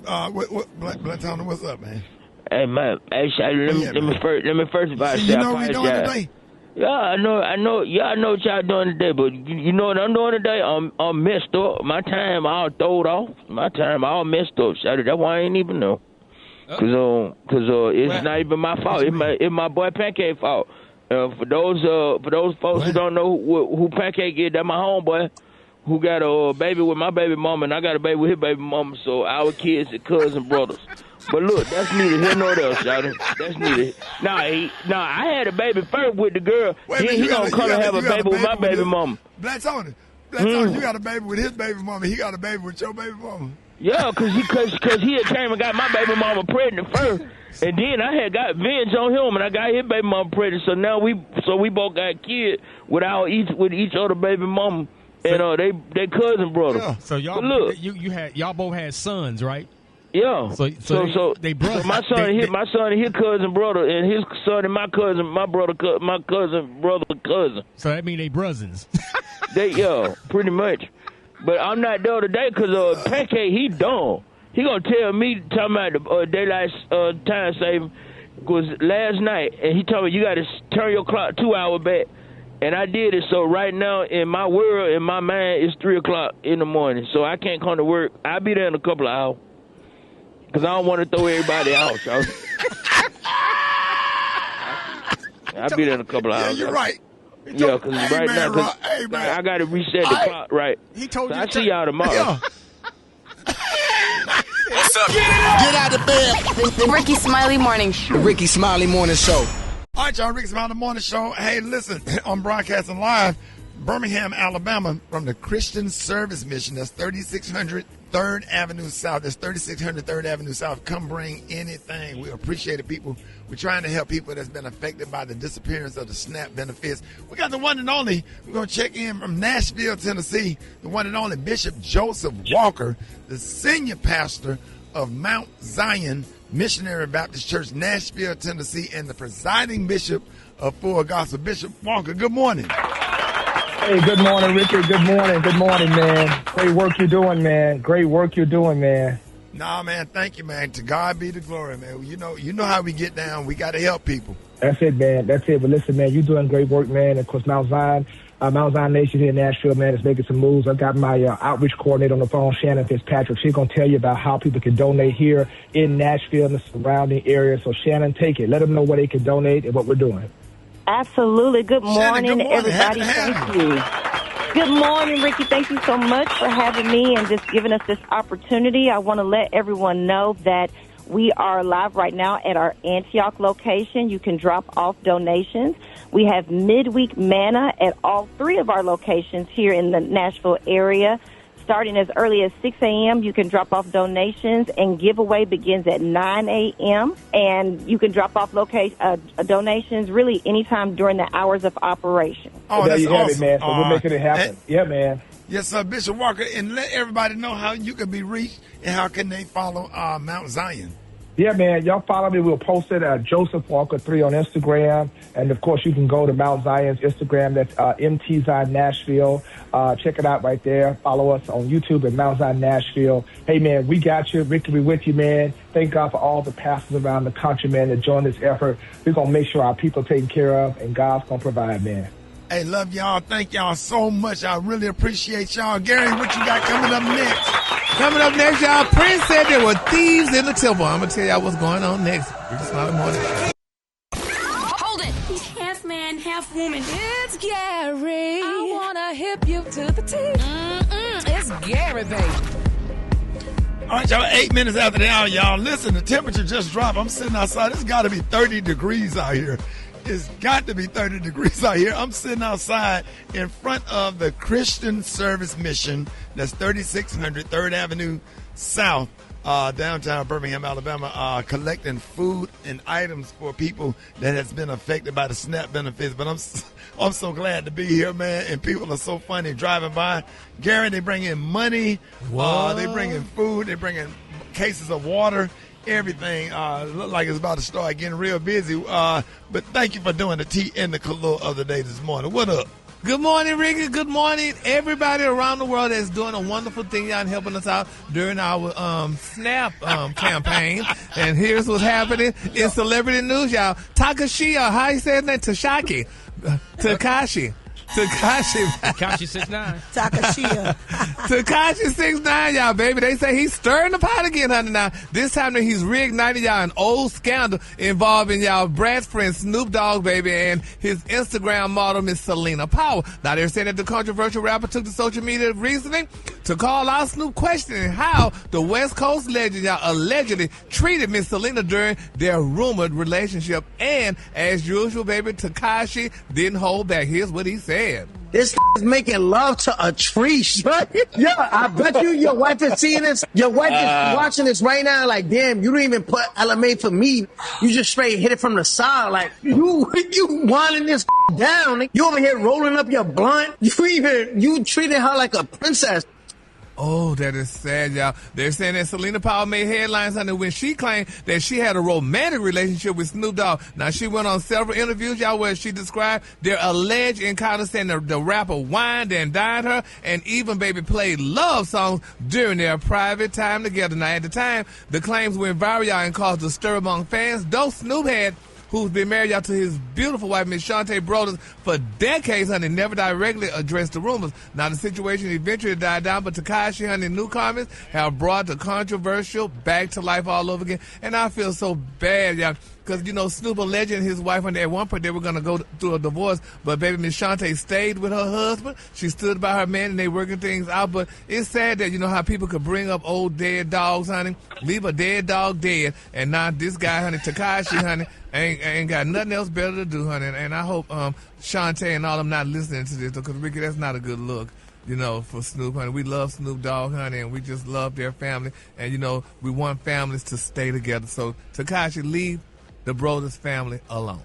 Towner, what's up, man? Hey, man. Hey, let me first of all say I apologize. Yeah, I know. Yeah, I know what y'all doing today, but you know what I'm doing today? I'm messed up. My time all throwed off. My time all messed up. That's why I ain't even know. Cause it's not even my fault. It's my boy Pancake fault. For those folks who don't know who Pancake is, that's my homeboy who got a baby with my baby mama, and I got a baby with his baby mama. So our kids are cousin brothers. But look, that's neither here nor there, shawty. That's neither. Nah, I had a baby first with the girl. He gonna come and have a baby with my baby mama. Black Tony, you got a baby with his baby mama. He got a baby with your baby mama. Yeah, cause he had came and got my baby mama pregnant first, and then I had got revenge on him, and I got his baby mama pregnant. So now we both got kids with each other baby mama, and they cousin brother. Yeah. So y'all, look, y'all both had sons, right? Yeah. So they brothers. So my son and his cousin brother, and his son and my cousin, my cousin brother cousin. So that mean they brothers. Pretty much. But I'm not there today because Pancake, he dumb. He gonna tell me talking about the daylight time saving was last night, and he told me you got to turn your clock 2 hours back, and I did it. So right now in my world, in my mind, it's 3 o'clock in the morning, so I can't come to work. I'll be there in a couple of hours. Because I don't want to throw everybody out, so I'll be there in a couple of hours. Yeah, you're right. Yeah, because right now, I got to reset the clock, right? He told you. I see y'all tomorrow. Yeah. What's up? Get out of bed. The Rickey Smiley Morning Show. The Rickey Smiley Morning Show. All right, y'all, Rickey Smiley Morning Show. Hey, listen, I'm broadcasting live, Birmingham, Alabama, from the Christian Service Mission. That's 3600 3rd Avenue South. That's 3600 3rd Avenue South. Come bring anything. We appreciate it, people. We're trying to help people that's been affected by the disappearance of the SNAP benefits. We got the one and only. We're going to check in from Nashville, Tennessee. The one and only Bishop Joseph Walker, the senior pastor of Mount Zion Missionary Baptist Church, Nashville, Tennessee, and the presiding bishop of Full Gospel. Bishop Walker, good morning. Hey, good morning, Ricky. Good morning, man. Great work you're doing, man. Great work you're doing, man. Nah, man, thank you, man. To God be the glory, man. You know how we get down. We got to help people. That's it, man. That's it. But listen, man, you're doing great work, man. Of course, Mount Zion, Mount Zion Nation here in Nashville, man, is making some moves. I've got my outreach coordinator on the phone, Shannon Fitzpatrick. She's going to tell you about how people can donate here in Nashville and the surrounding area. So, Shannon, take it. Let them know where they can donate and what we're doing. Absolutely. Good morning, Shannon, good morning. everybody. Thank you. Good morning, Ricky. Thank you so much for having me and just giving us this opportunity. I want to let everyone know that we are live right now at our Antioch location. You can drop off donations. We have midweek manna at all 3 of our locations here in the Nashville area. Starting as early as 6 a.m., you can drop off donations, and giveaway begins at 9 a.m. And you can drop off donations really anytime during the hours of operation. Oh, that's awesome, man. So we're making it happen. Yeah, man. Yes, Bishop Walker, and let everybody know how you can be reached and how can they follow Mount Zion. Yeah, man. Y'all follow me. We'll post it at Joseph Walker 3 on Instagram. And, of course, you can go to Mount Zion's Instagram. That's MT Zion Nashville. Check it out right there. Follow us on YouTube at Mount Zion Nashville. Hey, man, we got you. Ricky, we with you, man. Thank God for all the pastors around the country, man, that join this effort. We're going to make sure our people are taken care of, and God's going to provide, man. Hey, love y'all. Thank y'all so much. I really appreciate y'all. Gary, what you got coming up next? Coming up next, y'all, Prince said there were thieves in the temple. I'm going to tell y'all what's going on next. Rickey Smiley Morning. Hold it. He's half man, half woman. It's Gary. I wanna hip you to the T. It's Gary, baby. All right, y'all, 8 minutes after the hour, y'all. Listen, the temperature just dropped. I'm sitting outside. It's got to be 30 degrees out here. It's got to be 30 degrees out here. I'm sitting outside in front of the Christian Service Mission. That's 3600 3rd Avenue South, downtown Birmingham, Alabama, collecting food and items for people that has been affected by the SNAP benefits. But I'm so glad to be here, man, and people are so funny driving by. Gary, they bring in money. They bring in food. They bring in cases of water. Everything look like it's about to start getting real busy. But thank you for doing the tea and the color of the day this morning. What up? Good morning, Ricky. Good morning, everybody around the world that's doing a wonderful thing, y'all, and helping us out during our SNAP campaign. And here's what's happening in celebrity news, y'all. Takashi, how you say his name? Takashi 6ix9ine. Takashi 6ix9ine, y'all, baby. They say he's stirring the pot again, honey. Now, this time he's reignited, y'all, an old scandal involving y'all Brat's friend Snoop Dogg, baby, and his Instagram model, Miss Selena Powell. Now, they're saying that the controversial rapper took to social media recently to call out Snoop, questioning how the West Coast legend, y'all, allegedly treated Miss Selena during their rumored relationship. And, as usual, baby, Takashi didn't hold back. Here's what he said. This is making love to a tree, shut. Yeah, I bet you your wife is seeing this. Your wife is watching this right now like, damn, you don't even put LMA for me. You just straight hit it from the side. Like, you winding this down. You over here rolling up your blunt. You treating her like a princess. Oh, that is sad, y'all. They're saying that Selena Powell made headlines, honey, when she claimed that she had a romantic relationship with Snoop Dogg. Now, she went on several interviews, y'all, where she described their alleged encounter, saying the rapper wined and dined her and even, baby, played love songs during their private time together. Now, at the time, the claims went viral, y'all, and caused a stir among fans, though Snoop had, who's been married out to his beautiful wife, Miss Shantae Broders, for decades, honey, never directly addressed the rumors. Now, the situation eventually died down, but Takashi, honey, new comments have brought the controversial back to life all over again. And I feel so bad, y'all, because, you know, Snoop alleged and his wife, honey, at one point they were going to go through a divorce, but baby Miss Shantae stayed with her husband. She stood by her man, and they working things out. But it's sad that, you know, how people could bring up old dead dogs, honey, leave a dead dog dead, and now this guy, honey, Takashi, honey, ain't got nothing else better to do, honey. And I hope Shantae and all them not listening to this, because, Ricky, that's not a good look, you know, for Snoop, honey. We love Snoop Dogg, honey, and we just love their family. And, you know, we want families to stay together. So, Takashi, leave the Broders family alone.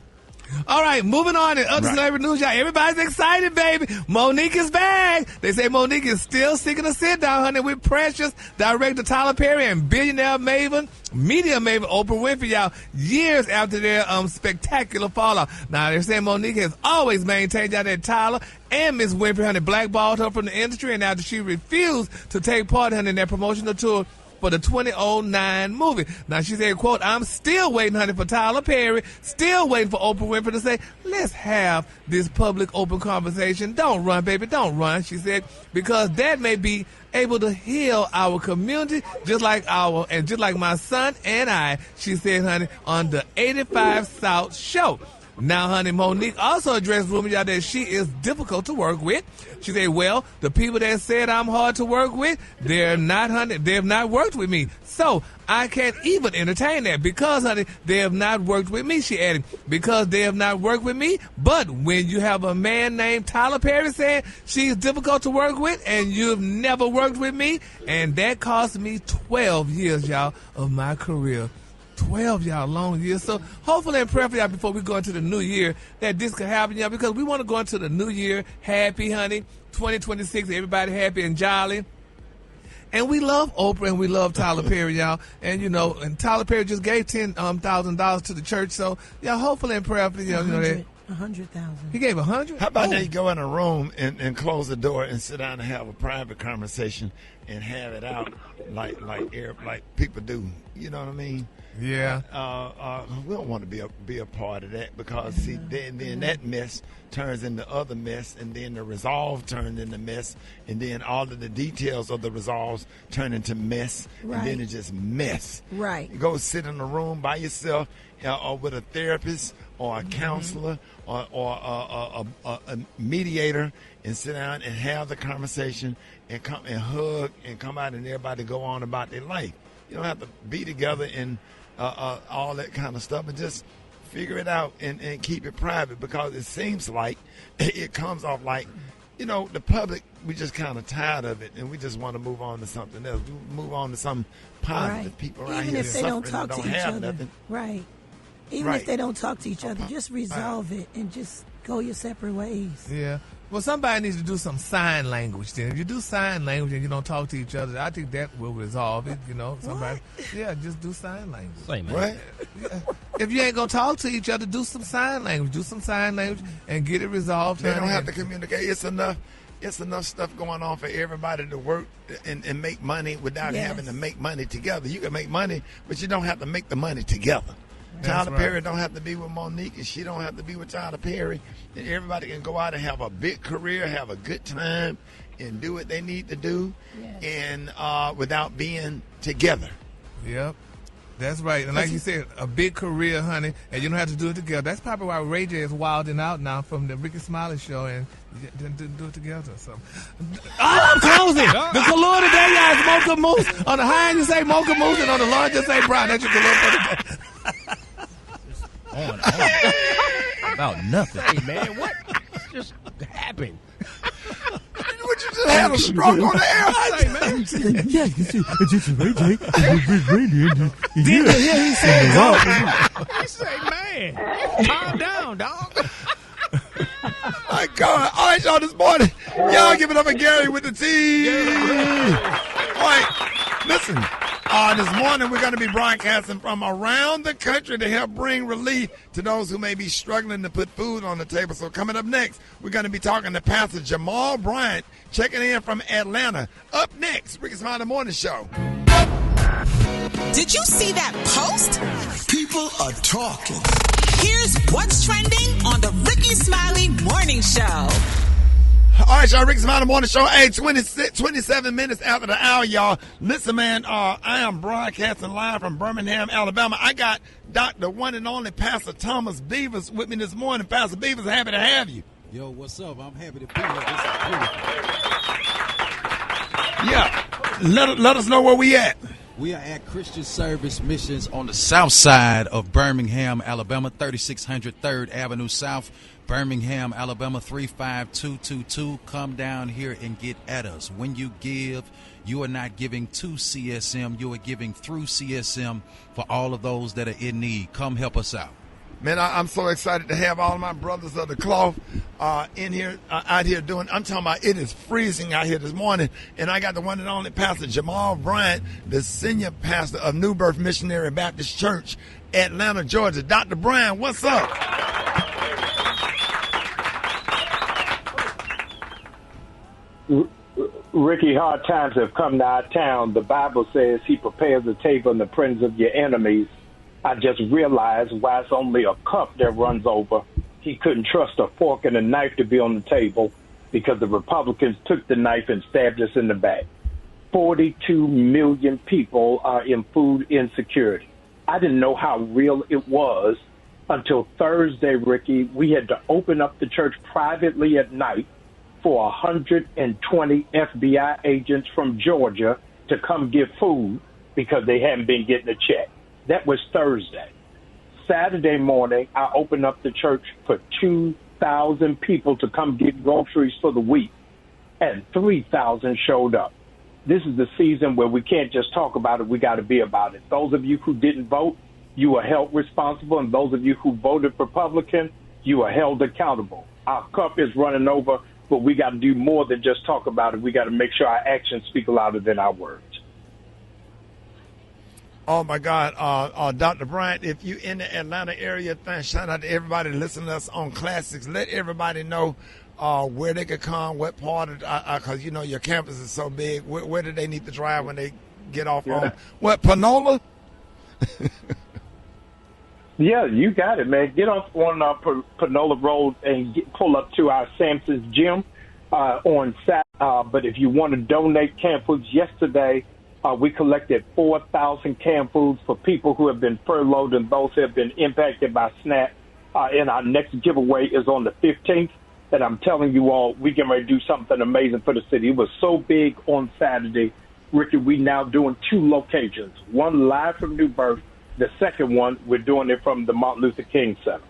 All right, moving on to other celebrity news, y'all. Everybody's excited, baby. Monique is back. They say Monique is still seeking a sit-down, honey, with Precious, director Tyler Perry, and billionaire maven, media maven Oprah Winfrey, y'all, years after their spectacular fallout. Now, they're saying Monique has always maintained y'all that Tyler and Miss Winfrey, honey, blackballed her from the industry, and after she refused to take part, honey, in their promotional tour for the 2009 movie. Now, she said, quote, I'm still waiting, honey, for Tyler Perry, still waiting for Oprah Winfrey to say, let's have this public open conversation. Don't run, baby, don't run, she said, because that may be able to heal our community just like my son and I, she said, honey, on the 85 South show. Now, honey, Monique also addressed rumors out that she is difficult to work with. She said, well, the people that said I'm hard to work with, they're not, honey, they have not worked with me. So I can't even entertain that because, honey, they have not worked with me, she added, because they have not worked with me. But when you have a man named Tyler Perry saying she's difficult to work with and you've never worked with me, and that cost me 12 years, y'all, of my career. 12, y'all, long years. So hopefully and prayerfully, y'all, before we go into the new year, that this could happen, y'all, because we want to go into the new year happy, honey. 2026, everybody happy and jolly. And we love Oprah and we love Tyler Perry, y'all. And, you know, and Tyler Perry just gave $10,000 to the church. So, y'all, hopefully and prayerfully, you know that. 100,000. He gave 100. How about now you go in a room and close the door and sit down and have a private conversation and have it out like people do. You know what I mean? Yeah. We don't want to be a part of that because see then that mess turns into other mess, and then the resolve turns into mess, and then all of the details of the resolves turn into mess, and then it's just mess. Right. You go sit in a room by yourself or with a therapist or a counselor or a mediator and sit down and have the conversation and come and hug and come out and everybody go on about their life. You don't have to be together and all that kind of stuff, and just figure it out and keep it private, because it seems like it comes off like, you know, the public, we just kind of tired of it and we just want to move on to something else. We move on to some positive people right Even here if they don't suffering talk and to don't each have other. nothing. Right. Even if they don't talk to each other, just resolve it and just go your separate ways. Yeah. Well, somebody needs to do some sign language then. If you do sign language and you don't talk to each other, I think that will resolve it, you know. Somebody, yeah, just do sign language. Same, man. Right? Yeah. If you ain't going to talk to each other, do some sign language. Do some sign language and get it resolved. They don't have to communicate. It's enough stuff going on for everybody to work and make money without having to make money together. You can make money, but you don't have to make the money together. Tyler Perry don't have to be with Monique, and she don't have to be with Tyler Perry. And everybody can go out and have a big career, have a good time, and do what they need to do, and without being together. Yep. That's right. And like you said, a big career, honey, and you don't have to do it together. That's probably why Ray J is wilding out now from the Rickey Smiley show and didn't do it together. So, I'm closing. The color today, y'all, is Mocha Moose. On the high end, you say Mocha Moose, and on the low end, you say Brat. That's your color for the day. On. About nothing. Hey, man, what just happened? What, you just had a stroke on the air? Say, man. Yeah, it's just Ray J. Did you hear he said go? He say, man, calm down, dog. My God. All right, y'all, this morning, y'all give it up for Gary with the T. All right, listen. This morning, we're going to be broadcasting from around the country to help bring relief to those who may be struggling to put food on the table. So coming up next, we're going to be talking to Pastor Jamal Bryant, checking in from Atlanta. Up next, Rickey Smiley Morning Show. Did you see that post? People are talking. Here's what's trending on the Rickey Smiley Morning Show. All right, y'all, Rickey Smiley Morning Show. Hey, 27 minutes after the hour, y'all. Listen, man, I am broadcasting live from Birmingham, Alabama. I got Dr. One and Only Pastor Thomas Beavers with me this morning. Pastor Beavers, happy to have you. Yo, what's up? I'm happy to be here. This is beautiful. Yeah. Let us know where we at. We are at Christian Service Missions on the south side of Birmingham, Alabama, 3600 3rd Avenue South, Birmingham, Alabama, 35222. Come down here and get at us. When you give, you are not giving to CSM. You are giving through CSM for all of those that are in need. Come help us out. Man, I'm so excited to have all of my brothers of the cloth in here, out here doing. I'm talking about it is freezing out here this morning, and I got the one and only Pastor Jamal Bryant, the senior pastor of New Birth Missionary Baptist Church, Atlanta, Georgia. Dr. Bryant, what's up? Ricky, hard times have come to our town. The Bible says he prepares a table in the presence of your enemies. I just realized why it's only a cup that runs over. He couldn't trust a fork and a knife to be on the table because the Republicans took the knife and stabbed us in the back. 42 million people are in food insecurity. I didn't know how real it was until Thursday, Ricky. We had to open up the church privately at night for 120 FBI agents from Georgia to come get food because they hadn't been getting a check. That was Thursday. Saturday morning, I opened up the church for 2,000 people to come get groceries for the week, and 3,000 showed up. This is the season where we can't just talk about it, we got to be about it. Those of you who didn't vote, you are held responsible, and those of you who voted Republican, you are held accountable. Our cup is running over, but we got to do more than just talk about it. We got to make sure our actions speak louder than our words. Oh, my God. Dr. Bryant, if you in the Atlanta area, shout out to everybody listening to us on Classics. Let everybody know where they could come, what part of, because, you know, your campus is so big. Where do they need to drive when they get off on, what, Panola? Yeah, you got it, man. Get off on Panola Road and pull up to our Samson's Gym on Saturday. But if you want to donate canned foods, yesterday we collected 4,000 canned foods for people who have been furloughed and those who have been impacted by SNAP. And our next giveaway is on the 15th. And I'm telling you all, we can ready to do something amazing for the city. It was so big on Saturday. Ricky, we now doing 2 locations, one live from New Birth. The second one, we're doing it from the Martin Luther King Center.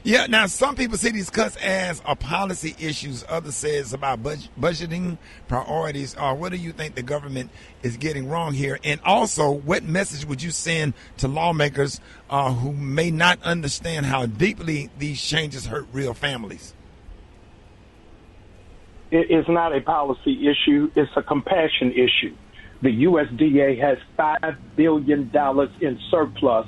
Yeah, now some people see these cuts as policy issues. Others say it's about budgeting priorities. What do you think the government is getting wrong here? And also, what message would you send to lawmakers who may not understand how deeply these changes hurt real families? It's not a policy issue. It's a compassion issue. The USDA has $5 billion in surplus,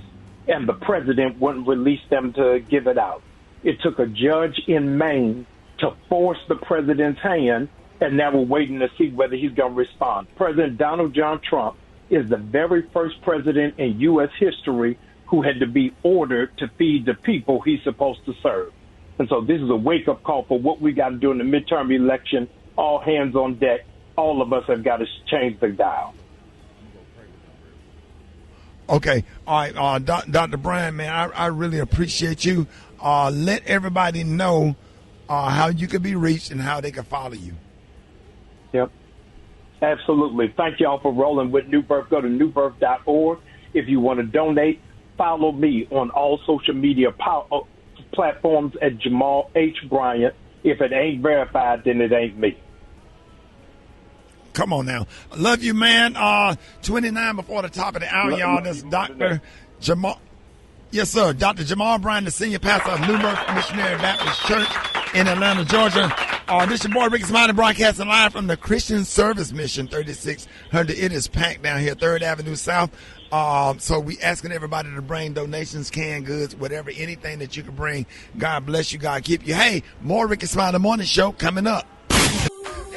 and the president wouldn't release them to give it out. It took a judge in Maine to force the president's hand, and now we're waiting to see whether he's going to respond. President Donald John Trump is the very first president in U.S. history who had to be ordered to feed the people he's supposed to serve. And so this is a wake-up call for what we got to do in the midterm election. All hands on deck. All of us have got to change the dial. Okay. All right. Dr. Bryant, man, I really appreciate you. Let everybody know how you can be reached and how they can follow you. Yep. Absolutely. Thank you all for rolling with New Birth. Go to newbirth.org. If you want to donate, follow me on all social media platforms at Jamal H. Bryant. If it ain't verified, then it ain't me. Come on now. Love you, man. 29 before the top of the hour, y'all. That's Dr. Jamal. Yes, sir. Dr. Jamal Bryant, the senior pastor of New Birth Missionary Baptist Church in Atlanta, Georgia. This your boy, Rickey Smiley, broadcasting live from the Christian Service Mission 3600. It is packed down here, 3rd Avenue South. So we asking everybody to bring donations, canned goods, whatever, anything that you can bring. God bless you. God keep you. Hey, more Rickey Smiley Morning Show coming up.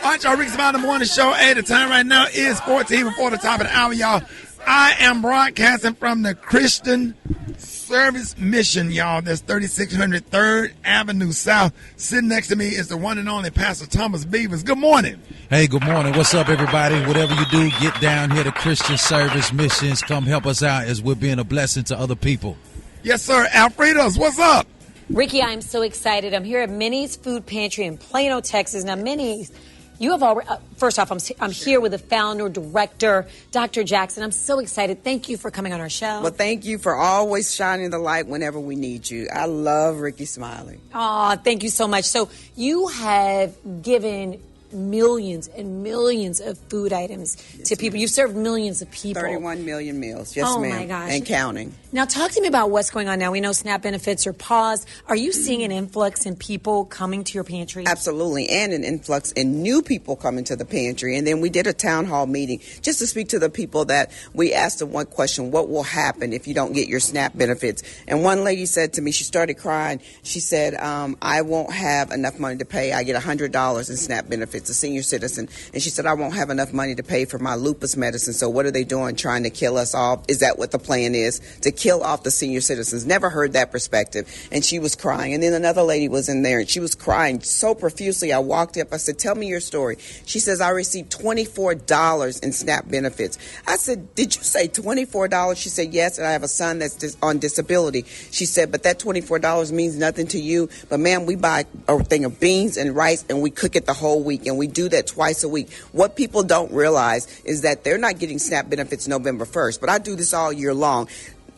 All right, y'all, Rickey Smiley Morning Show. Hey, the time right now is 14 before the top of the hour, y'all. I am broadcasting from the Christian Service Mission, y'all. That's 3600 3rd Avenue South. Sitting next to me is the one and only Pastor Thomas Beavers. Good morning. Hey, good morning. What's up, everybody? Whatever you do, get down here to Christian Service Missions. Come help us out as we're being a blessing to other people. Yes, sir. Alfredos, what's up? Ricky, I'm so excited. I'm here at Minnie's Food Pantry in Plano, Texas. Now, Minnie's, you have already, first off, I'm here with the founder, director, Dr. Jackson. I'm so excited. Thank you for coming on our show. Well, thank you for always shining the light whenever we need you. I love Rickey Smiley. Aw, thank you so much. So you have given millions and millions of food items to people. You've served millions of people. 31 million meals. Yes, ma'am. Oh, my gosh. And counting. Now, talk to me about what's going on now. We know SNAP benefits are paused. Are you seeing an influx in people coming to your pantry? Absolutely, and an influx in new people coming to the pantry. And then we did a town hall meeting just to speak to the people that we asked them one question: what will happen if you don't get your SNAP benefits? And one lady said to me, she started crying. She said, I won't have enough money to pay. I get $100 in SNAP benefits. It's a senior citizen. And she said, I won't have enough money to pay for my lupus medicine. So what are they doing, trying to kill us off? Is that what the plan is? To kill off the senior citizens? Never heard that perspective. And she was crying. And then another lady was in there, and she was crying so profusely. I walked up. I said, tell me your story. She says, I received $24 in SNAP benefits. I said, did you say $24? She said, yes, and I have a son that's on disability. She said, but that $24 means nothing to you. But, ma'am, we buy a thing of beans and rice, and we cook it the whole week, and we do that twice a week. What people don't realize is that they're not getting SNAP benefits November 1st, but I do this all year long.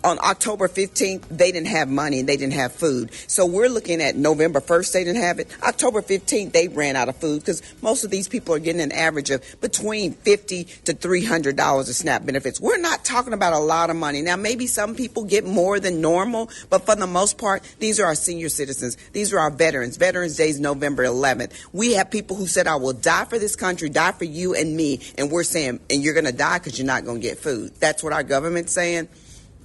On October 15th, they didn't have money and they didn't have food. So we're looking at November 1st, they didn't have it. October 15th, they ran out of food because most of these people are getting an average of between $50 to $300 of SNAP benefits. We're not talking about a lot of money. Now, maybe some people get more than normal, but for the most part, these are our senior citizens. These are our veterans. Veterans Day is November 11th. We have people who said, I will die for this country, die for you and me. And we're saying, and you're going to die because you're not going to get food. That's what our government's saying.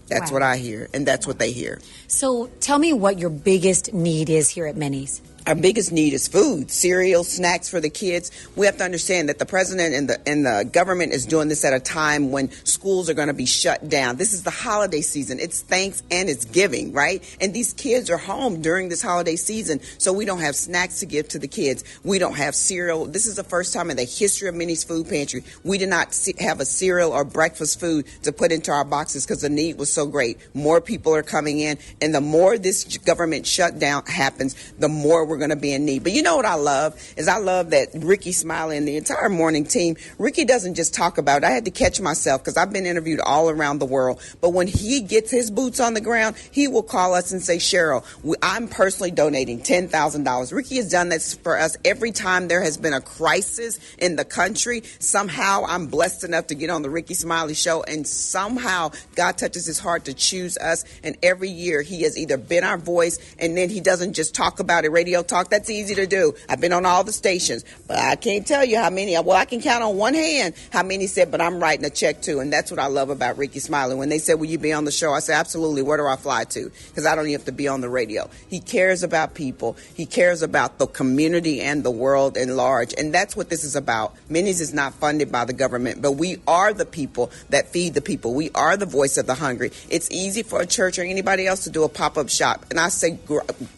That's what I hear, and that's what they hear. So tell me what your biggest need is here at Minnie's. Our biggest need is food, cereal, snacks for the kids. We have to understand that the president and the government is doing this at a time when schools are going to be shut down. This is the holiday season. It's thanks and it's giving, right? And these kids are home during this holiday season, so we don't have snacks to give to the kids. We don't have cereal. This is the first time in the history of Minnie's Food Pantry we did not have a cereal or breakfast food to put into our boxes because the need was so great. More people are coming in, and the more this government shutdown happens, the more we're going to be in need. But you know what I love is I love that Rickey Smiley and the entire morning team, Rickey doesn't just talk about it. I had to catch myself because I've been interviewed all around the world. But when he gets his boots on the ground, he will call us and say, Cheryl, I'm personally donating $10,000. Rickey has done this for us every time there has been a crisis in the country. Somehow I'm blessed enough to get on the Rickey Smiley show, and somehow God touches his heart to choose us. And every year he has either been our voice, and then he doesn't just talk about it, radio talk. That's easy to do. I've been on all the stations, but I can't tell you how many. Well, I can count on one hand how many said, but I'm writing a check too. And that's what I love about Rickey Smiley. When they said, will you be on the show? I said, absolutely. Where do I fly to? Because I don't even have to be on the radio. He cares about people. He cares about the community and the world at large. And that's what this is about. Minnie's is not funded by the government, but we are the people that feed the people. We are the voice of the hungry. It's easy for a church or anybody else to do a pop-up shop. And I say,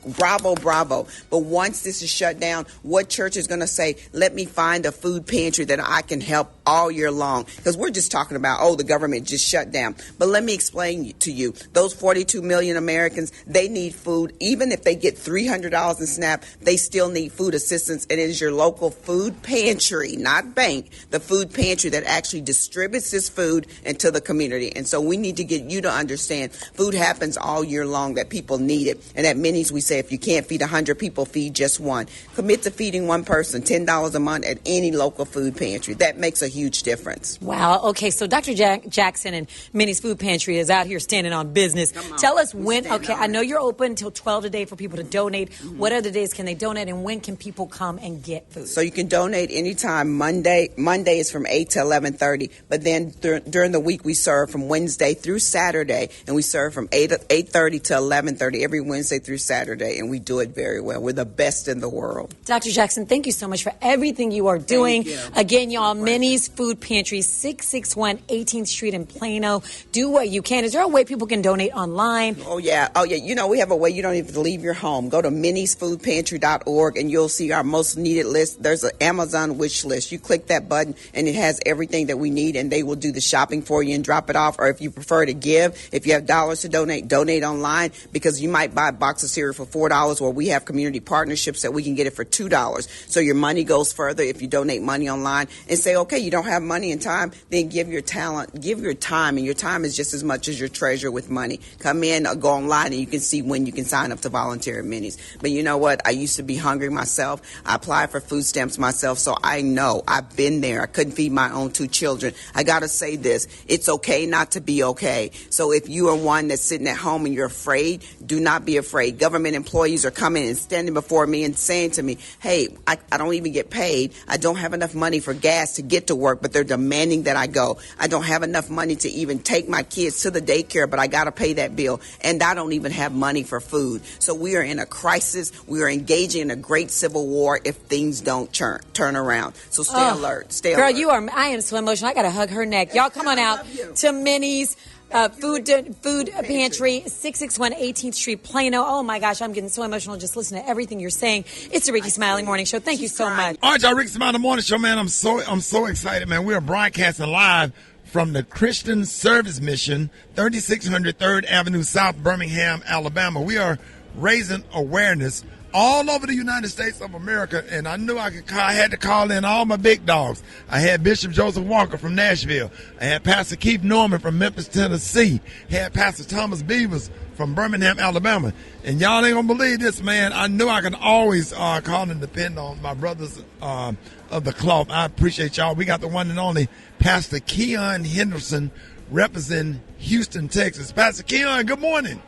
bravo, bravo. But once this is shut down, what church is going to say, let me find a food pantry that I can help all year long? Because we're just talking about, oh, the government just shut down. But let me explain to you, those 42 million Americans, they need food. Even if they get $300 in SNAP, they still need food assistance. And it is your local food pantry, not bank, the food pantry that actually distributes this food into the community. And so we need to get you to understand food happens all year long, that people need it. And at Minnie's, we say if you can't feed 100 people, feed just one. Commit to feeding one person, $10 a month at any local food pantry. That makes a huge difference. Wow. Okay, so Dr. Jackson and Minnie's Food Pantry is out here standing on business. Tell us when, okay, I know you're open until 12 today for people to donate. Mm-hmm. What other days can they donate, and when can people come and get food? So you can donate anytime. Monday is from 8 to 11:30, but then during the week we serve from Wednesday through Saturday, and we serve from 8:30 to 11:30 every Wednesday through Saturday, and we do it very well. We're the best in the world. Dr. Jackson, thank you so much for everything you are doing. Again, y'all, Minnie's Food Pantry, 661 18th Street in Plano. Do what you can. Is there a way people can donate online? Oh, yeah. You know, we have a way you don't even have to leave your home. Go to minniesfoodpantry.org, and you'll see our most needed list. There's an Amazon wish list. You click that button, and it has everything that we need, and they will do the shopping for you and drop it off. Or if you prefer to give, if you have dollars to donate online, because you might buy a box of cereal for $4, where we have community partnerships that we can get it for $2. So your money goes further if you donate money online. And say, okay, you don't have money and time, then give your talent, give your time, and your time is just as much as your treasure with money. Come in or go online, and you can see when you can sign up to volunteer at Minnie's. But you know what? I used to be hungry myself. I applied for food stamps myself, so I know. I've been there. I couldn't feed my own 2 children. I got to say this. It's okay not to be okay. So if you are one that's sitting at home and you're afraid, do not be afraid. Government employees are coming and standing standing before me and saying to me, hey, I don't even get paid. I don't have enough money for gas to get to work, but they're demanding that I go. I don't have enough money to even take my kids to the daycare, but I got to pay that bill. And I don't even have money for food. So we are in a crisis. We are engaging in a great civil war if things don't turn around. So stay alert. Stay alert. Girl, I am so emotional. I got to hug her neck. Y'all come on out to Minnie's food pantry, 661 18th Street, Plano. Oh, my gosh, I'm getting so emotional just listening to everything you're saying. It's the Rickey Smiley Morning Show. Thank you so much. All right, y'all, Rickey Smiley Morning Show, man. I'm so excited, man. We are broadcasting live from the Christian Service Mission, 3600 3rd Avenue South, Birmingham, Alabama. We are raising awareness all over the United States of America, and I knew I had to call in all my big dogs. I had Bishop Joseph Walker from Nashville. I had Pastor Keith Norman from Memphis, Tennessee. I had Pastor Thomas Beavers from Birmingham, Alabama. And y'all ain't gonna believe this, man. I knew I could always call and depend on my brothers of the cloth. I appreciate y'all. We got the one and only Pastor Keion Henderson representing Houston, Texas. Pastor Keion, good morning.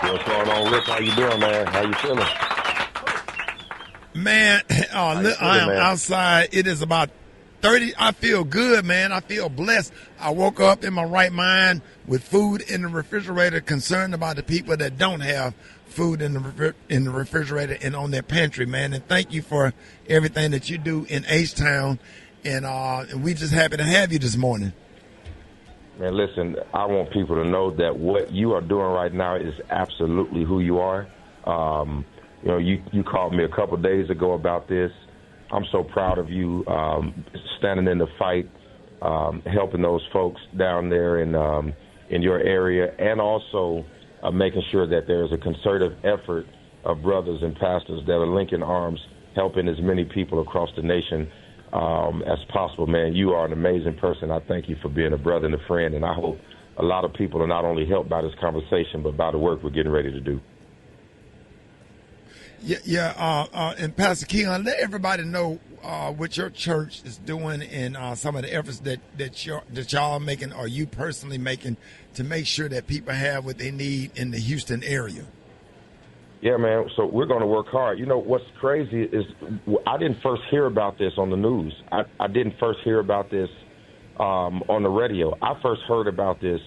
What's going on, Rick? How you doing, man? How you feeling? Man, I am outside. It is about 30. I feel good, man. I feel blessed. I woke up in my right mind with food in the refrigerator, concerned about the people that don't have food in the refrigerator and on their pantry, man. And thank you for everything that you do in H-Town. And we just happy to have you this morning. Man, listen, I want people to know that what you are doing right now is absolutely who you are. You called me a couple days ago about this. I'm so proud of you standing in the fight, helping those folks down there in your area, and also making sure that there's a concerted effort of brothers and pastors that are linking arms, helping as many people across the nation as possible, man. You are an amazing person. I thank you for being a brother and a friend, and I hope a lot of people are not only helped by this conversation, but by the work we're getting ready to do. And Pastor Keion, let everybody know what your church is doing and some of the efforts that y'all are making, or you personally making, to make sure that people have what they need in the Houston area. Yeah, man. So we're going to work hard. You know, what's crazy is I didn't first hear about this on the news. I didn't first hear about this on the radio. I first heard about this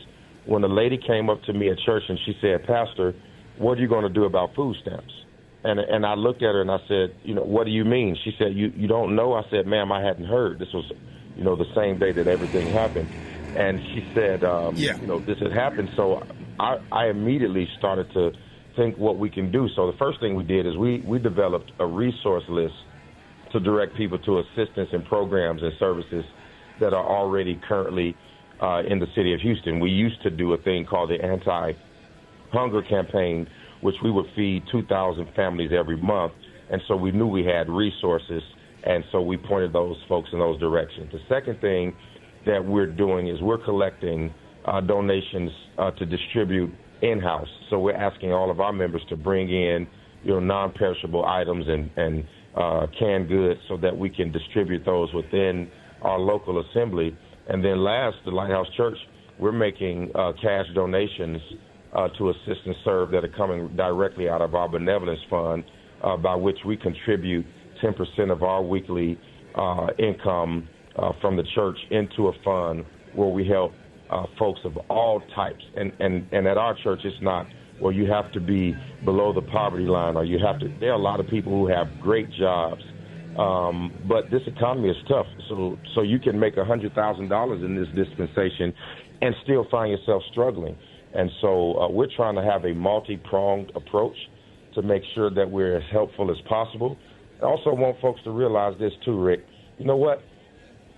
when a lady came up to me at church and she said, Pastor, what are you going to do about food stamps? And I looked at her and I said, what do you mean? She said, you don't know? I said, ma'am, I hadn't heard. This was, the same day that everything happened. And she said, this had happened. So I immediately started to think what we can do. So the first thing we did is we developed a resource list to direct people to assistance and programs and services that are already currently in the city of Houston. We used to do a thing called the anti-hunger campaign, which we would feed 2,000 families every month. And so we knew we had resources, and so we pointed those folks in those directions. The second thing that we're doing is we're collecting donations to distribute in-house. So we're asking all of our members to bring in, non-perishable items and canned goods so that we can distribute those within our local assembly. And then last, the Lighthouse Church, we're making cash donations to assist and serve that are coming directly out of our benevolence fund, by which we contribute 10% of our weekly income from the church into a fund where we help folks of all types. And at our church, it's not, well, you have to be below the poverty line, or you have to. There are a lot of people who have great jobs, but this economy is tough. So you can make $100,000 in this dispensation and still find yourself struggling. And so we're trying to have a multi-pronged approach to make sure that we're as helpful as possible. I also want folks to realize this too, Rick. You know what?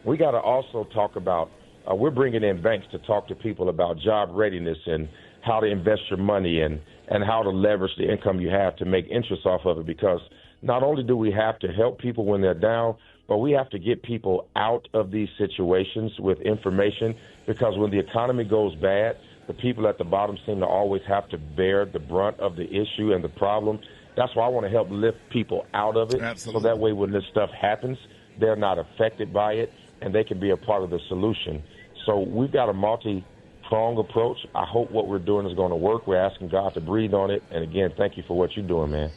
We got to also talk about, we're bringing in banks to talk to people about job readiness and how to invest your money and how to leverage the income you have to make interest off of it, because not only do we have to help people when they're down, but we have to get people out of these situations with information, because when the economy goes bad, the people at the bottom seem to always have to bear the brunt of the issue and the problem. That's why I want to help lift people out of it. Absolutely. So that way when this stuff happens, they're not affected by it and they can be a part of the solution. So we've got a multi-pronged approach. I hope what we're doing is going to work. We're asking God to breathe on it. And again, thank you for what you're doing, man.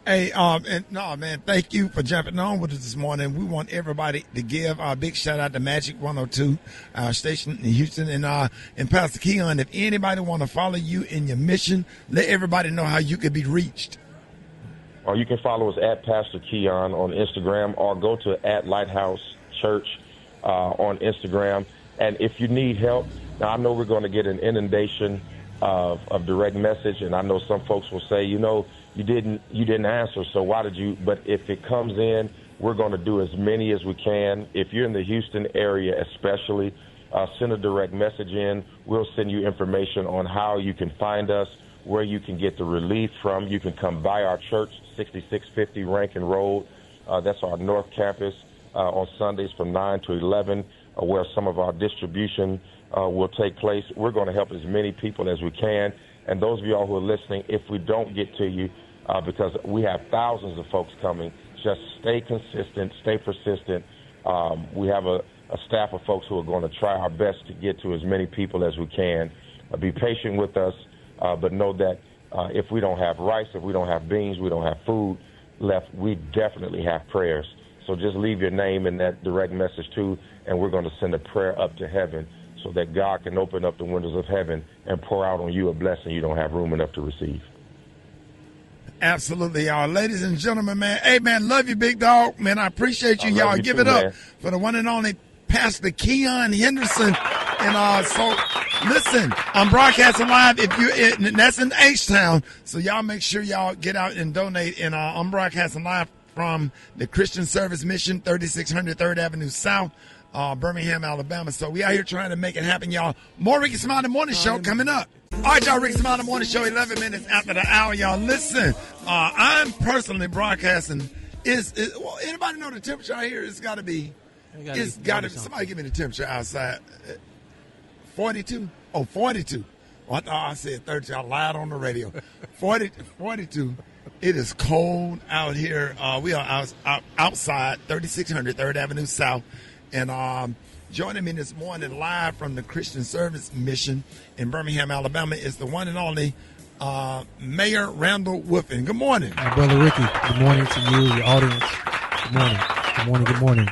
Hey, man, thank you for jumping on with us this morning. We want everybody to give a big shout out to Magic 102, our station in Houston, and Pastor Keion. If anybody want to follow you in your mission, let everybody know how you could be reached. Or you can follow us at Pastor Keion on Instagram, or go to @Lighthouse Church on Instagram. And if you need help, now I know we're going to get an inundation of direct message, and I know some folks will say, you didn't answer, so why did you? But if it comes in, we're going to do as many as we can. If you're in the Houston area especially, send a direct message in. We'll send you information on how you can find us, where you can get the relief from. You can come by our church, 6650 Rankin Road. That's our North Campus on Sundays from 9 to 11, where some of our distribution will take place. We're going to help as many people as we can. And those of y'all who are listening, if we don't get to you, because we have thousands of folks coming, just stay consistent, stay persistent. We have a staff of folks who are going to try our best to get to as many people as we can. Be patient with us, but know that if we don't have rice, if we don't have beans, we don't have food left, we definitely have prayers. So just leave your name in that direct message too, and we're going to send a prayer up to heaven so that God can open up the windows of heaven and pour out on you a blessing you don't have room enough to receive. Absolutely, y'all. Ladies and gentlemen, man. Hey, man, love you, big dog. Man, I appreciate you, y'all. Give it up for the one and only Pastor Keion Henderson. And so, listen, I'm broadcasting live. If you're that's in H-Town. So y'all make sure y'all get out and donate. And I'm broadcasting live from the Christian Service Mission, 3600 3rd Avenue South, Birmingham, Alabama. So we out here trying to make it happen, y'all. More Rickey Smiley Morning Show coming up. All right, y'all, Rickey Smiley Morning Show, 11 minutes after the hour, y'all. Listen, I'm personally broadcasting. Well, anybody know the temperature out here? It's got to be. It's got to be. Somebody give me the temperature outside. 42? Oh, 42. Oh, I thought I said 30. I lied on the radio. 42. It is cold out here. We are outside 3600 3rd Avenue South. And joining me this morning live from the Christian Service Mission in Birmingham, Alabama is the one and only Mayor Randall Woodfin. Good morning. Brother Rickey, good morning to you, your audience. Good morning. Good morning. Good morning.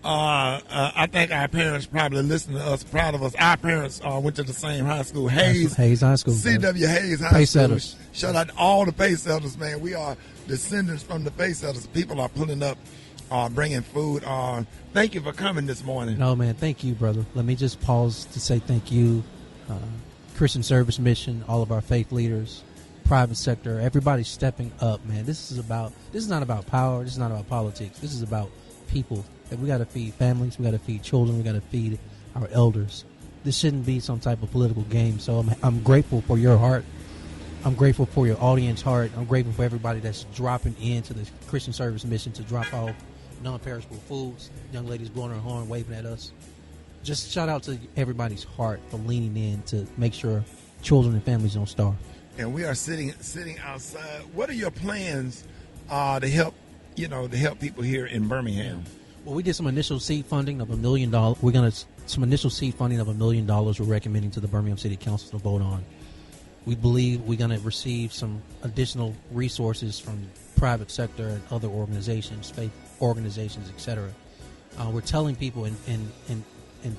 I think our parents probably listen to us, proud of us. Our parents went to the same high school, Hayes High School. C.W. Hayes High School. Shout out to all the pay setters, man. We are descendants from the pay setters. People are pulling up, bringing food. Thank you for coming this morning. No, man, thank you, brother. Let me just pause to say thank you. Christian Service Mission, all of our faith leaders, private sector, everybody's stepping up, man. This is not about power. This is not about politics. This is about people. We got to feed families. We got to feed children. We got to feed our elders. This shouldn't be some type of political game. So I'm grateful for your heart. I'm grateful for your audience heart. I'm grateful for everybody that's dropping into the Christian Service Mission to drop off non-perishable foods. Young ladies blowing her horn, waving at us. Just shout out to everybody's heart for leaning in to make sure children and families don't starve. And we are sitting outside. What are your plans to help people here in Birmingham? Well, we did some initial seed funding of $1 million. Some initial seed funding of $1 million we're recommending to the Birmingham City Council to vote on. We believe we're going to receive some additional resources from private sector and other organizations, faith organizations, etc. We're telling people in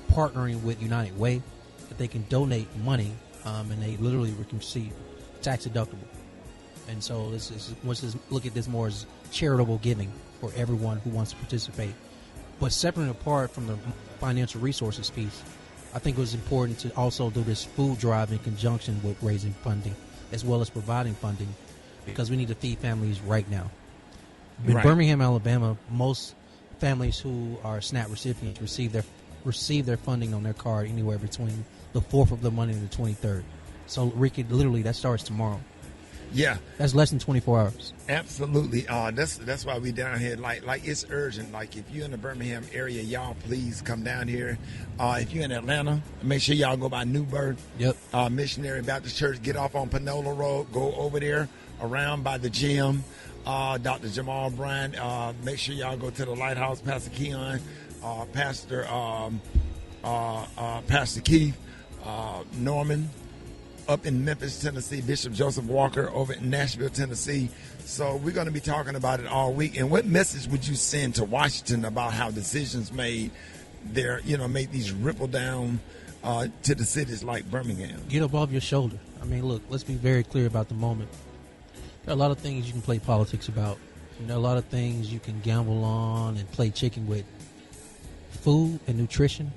partnering with United Way that they can donate money, and they literally can receive tax deductible. And so let's just look at this more as charitable giving for everyone who wants to participate. But separate and apart from the financial resources piece, I think it was important to also do this food drive in conjunction with raising funding, as well as providing funding, because we need to feed families right now. In Birmingham, Alabama, most families who are SNAP recipients receive their funding on their card anywhere between the 4th of the month and the 23rd. So, Ricky, literally, that starts tomorrow. Yeah, that's less than 24 hours. Absolutely. That's why we down here. Like it's urgent. Like if you're in the Birmingham area, y'all please come down here. If you're in Atlanta, make sure y'all go by New Birth. Yep. Missionary Baptist Church. Get off on Panola Road. Go over there around by the gym. Dr. Jamal, Bryant. Make sure y'all go to the Lighthouse. Pastor Keion, Pastor Keith, Norman. up in Memphis, Tennessee, Bishop Joseph Walker over in Nashville, Tennessee. So we're going to be talking about it all week. And what message would you send to Washington about how decisions made there, make these ripple down to the cities like Birmingham? Get above your shoulder. I mean, look, let's be very clear about the moment. There are a lot of things you can play politics about. There are a lot of things you can gamble on and play chicken with. Food and nutrition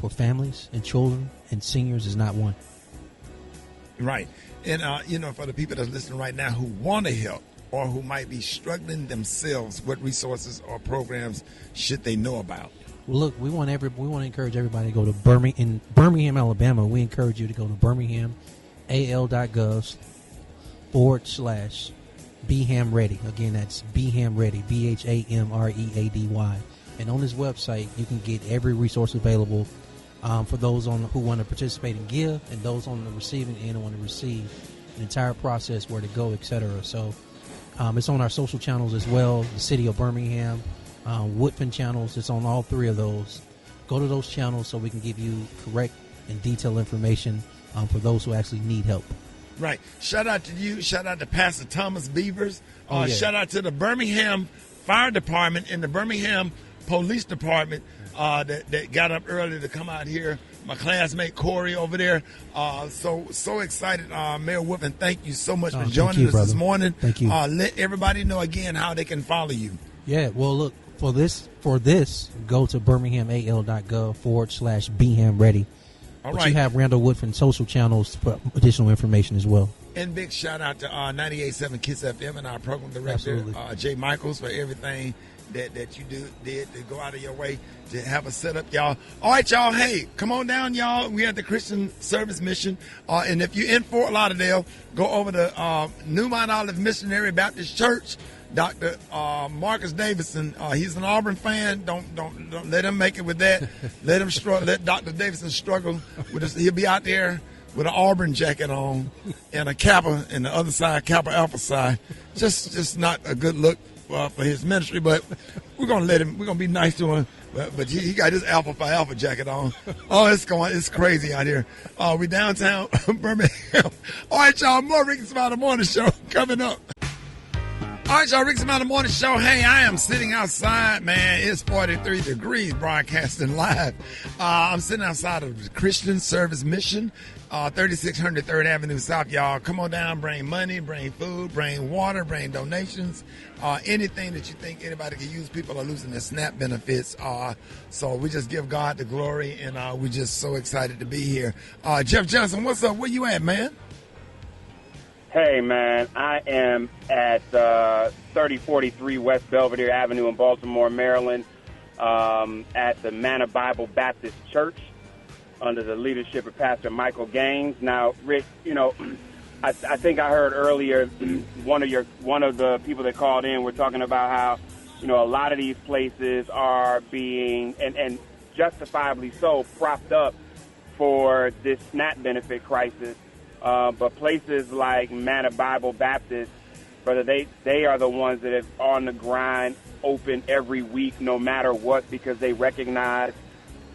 for families and children and seniors is not one. Right. And, for the people that's listening right now who want to help or who might be struggling themselves, what resources or programs should they know about? Well, look, we want to encourage everybody to go to Birmingham, Alabama. We encourage you to go to birminghamal.gov/BHAMReady. Again, that's BHAMReady, BHAMREADY. And on this website, you can get every resource available for those who want to participate and give, and those on the receiving end who want to receive, the entire process, where to go, etc. So it's on our social channels as well, the City of Birmingham, Woodfin channels. It's on all three of those. Go to those channels so we can give you correct and detailed information for those who actually need help. Right. Shout out to you. Shout out to Pastor Thomas Beavers. Yeah. Shout out to the Birmingham Fire Department and the Birmingham Police Department that got up early to come out here. My classmate Corey over there. So excited. Mayor Woodfin, thank you so much for joining us this morning. Thank you. Let everybody know again how they can follow you. Yeah, well, look, for this, go to birminghamal.gov/BHAMReady. All but right. You have Randall Woodfin social channels for additional information as well. And big shout out to 98.7 Kiss FM and our program director, Jay Michaels, for everything that you did to go out of your way to have us set up, y'all. All right, y'all. Hey, come on down, y'all. We at the Christian Service Mission. And if you're in Fort Lauderdale, go over to New Mount Olive Missionary Baptist Church. Dr. Marcus Davidson, he's an Auburn fan. Don't let him make it with that. Let him struggle. Let Dr. Davidson struggle with this. He'll be out there with an Auburn jacket on and a Kappa in the other side, Kappa Alpha side. Just not a good look for his ministry, but we're gonna let him. We're gonna be nice to him. But he got his Alpha Phi Alpha jacket on. Oh, it's crazy out here. We downtown Birmingham. All right, y'all. More Rickey Smiley Morning Show coming up. All right, y'all, Rickey Smiley Morning Show. Hey, I am sitting outside, man. It's 43 degrees broadcasting live. I'm sitting outside of the Christian Service Mission, 3600 3rd Avenue South, y'all. Come on down, bring money, bring food, bring water, bring donations, anything that you think anybody can use. People are losing their SNAP benefits. So we just give God the glory, and we're just so excited to be here. Jeff Johnson, what's up? Where you at, man? Hey, man, I am at 3043 West Belvedere Avenue in Baltimore, Maryland, at the Manna Bible Baptist Church under the leadership of Pastor Michael Gaines. Now, Rick, I think I heard earlier one of the people that called in were talking about how, a lot of these places are being, and justifiably so, propped up for this SNAP benefit crisis. But places like Manna Bible Baptist, brother, they are the ones that are on the grind, open every week, no matter what, because they recognize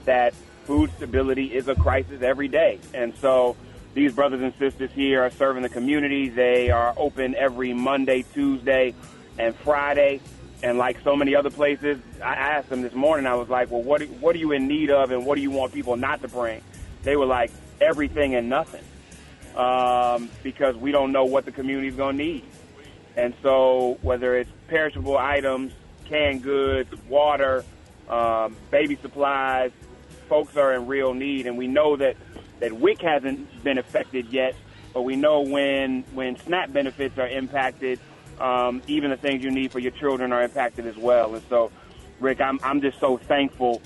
that food stability is a crisis every day. And so these brothers and sisters here are serving the community. They are open every Monday, Tuesday, and Friday. And like so many other places, I asked them this morning, I was like, well, what are you in need of, and what do you want people not to bring? They were like, everything and nothing. Because we don't know what the community is going to need. And so whether it's perishable items, canned goods, water, baby supplies, folks are in real need. And we know that WIC hasn't been affected yet, but we know when SNAP benefits are impacted, even the things you need for your children are impacted as well. And so, Rick, I'm just so thankful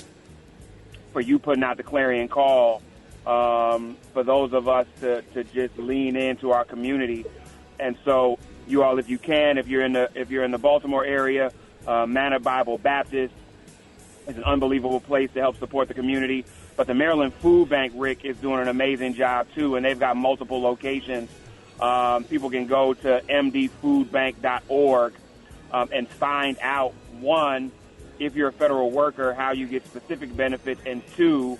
for you putting out the clarion call for those of us to just lean into our community. And so you all, if you can, if you're in the Baltimore area, Manna Bible Baptist is an unbelievable place to help support the community. But the Maryland Food Bank, Rick, is doing an amazing job too, and they've got multiple locations. People can go to mdfoodbank.org and find out, one, if you're a federal worker, how you get specific benefits, and two,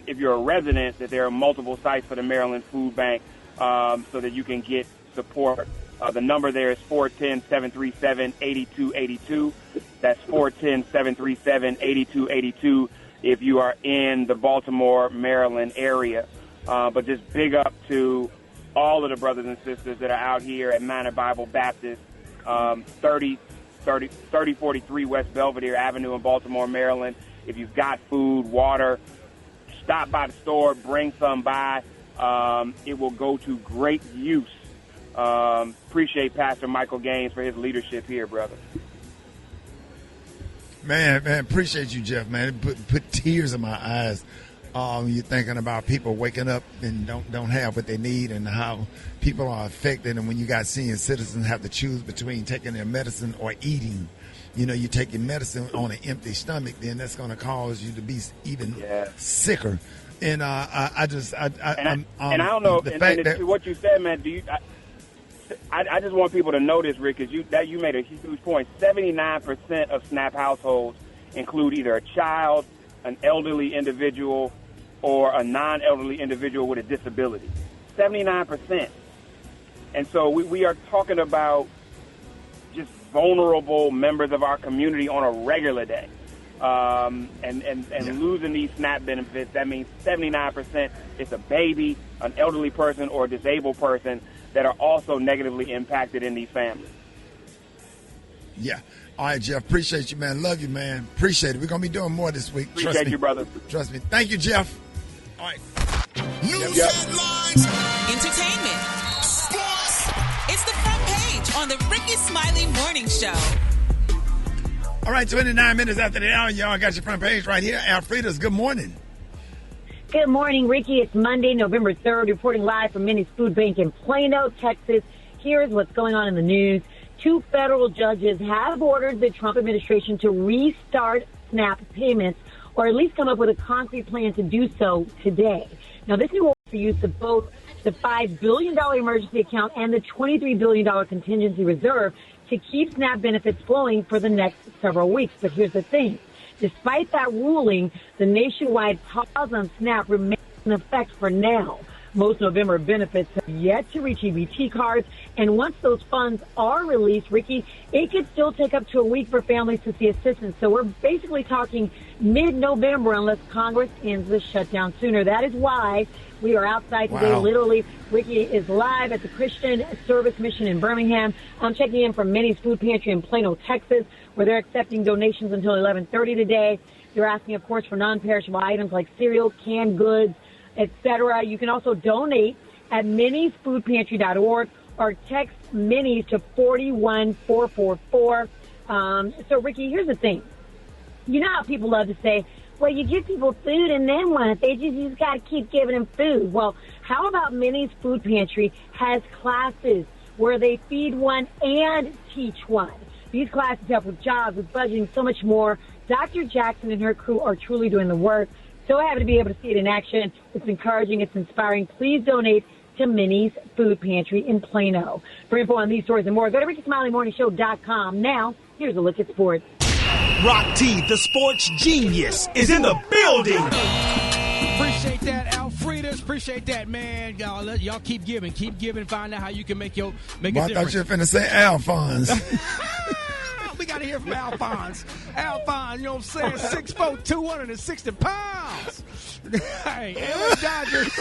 if you're a resident, that there are multiple sites for the Maryland Food Bank so that you can get support. The number there is 410-737-8282. That's 410-737-8282 if you are in the Baltimore, Maryland area. But just big up to all of the brothers and sisters that are out here at Manor Bible Baptist, 3043 West Belvedere Avenue in Baltimore, Maryland. If you've got food, water, stop by the store, bring some by. It will go to great use. Appreciate Pastor Michael Gaines for his leadership here, brother. Man, appreciate you, Jeff, man. It put tears in my eyes. You're thinking about people waking up and don't have what they need, and how people are affected. And when you got senior citizens have to choose between taking their medicine or eating, you take your medicine on an empty stomach, then that's going to cause you to be even sicker. And I don't know. To what you said, man, I just want people to know this, Rick, because you made a huge point. 79% of SNAP households include either a child, an elderly individual, or a non-elderly individual with a disability. 79%. And so we are talking about just vulnerable members of our community on a regular day. And losing these SNAP benefits, that means 79% is a baby, an elderly person, or a disabled person that are also negatively impacted in these families. Yeah. All right, Jeff. Appreciate you, man. Love you, man. Appreciate it. We're going to be doing more this week. Appreciate you, brother. Trust me. Thank you, Jeff. All right. News headlines. Entertainment. Sports. It's the front page on the Rickey Smiley Morning Show. All right, 29 minutes after the hour, y'all got your front page right here. Alfreda's, good morning. Good morning, Ricky. It's Monday, November 3rd, reporting live from Minnie's Food Bank in Plano, Texas. Here's what's going on in the news. 2 federal judges have ordered the Trump administration to restart SNAP payments, or at least come up with a concrete plan to do so today. Now, this new order for use of both the $5 billion emergency account and the $23 billion contingency reserve to keep SNAP benefits flowing for the next several weeks. But here's the thing. Despite that ruling, the nationwide pause on SNAP remains in effect for now. Most November benefits have yet to reach EBT cards, and once those funds are released, Ricky, it could still take up to a week for families to see assistance. So we're basically talking mid-November unless Congress ends the shutdown sooner. That is why we are outside today. Wow. Literally, Ricky is live at the Christian Service Mission in Birmingham. I'm checking in from Minnie's Food Pantry in Plano, Texas, where they're accepting donations until 11:30 today. They're asking, of course, for non-perishable items like cereal, canned goods, etc. You can also donate at minniesfoodpantry.org or text Minnie's to 41444. So, Ricky, here's the thing. You know how people love to say, well, you give people food and then what? You just got to keep giving them food. Well, how about Minnie's Food Pantry has classes where they feed one and teach one? These classes help with jobs, with budgeting, so much more. Dr. Jackson and her crew are truly doing the work. So happy to be able to see it in action. It's encouraging. It's inspiring. Please donate to Minnie's Food Pantry in Plano. For info on these stories and more, go to RickySmileyMorningShow.com. Now, here's a look at sports. Rock T, the sports genius, is in the building. Appreciate that, Alfredas. Appreciate that, man. Y'all keep giving. Keep giving. Find out how you can make a difference. I thought you were finna say Alphonse. We got to hear from Alphonse. Alphonse, you know what I'm saying? 6'4", 260 pounds. Hey, LA Dodgers.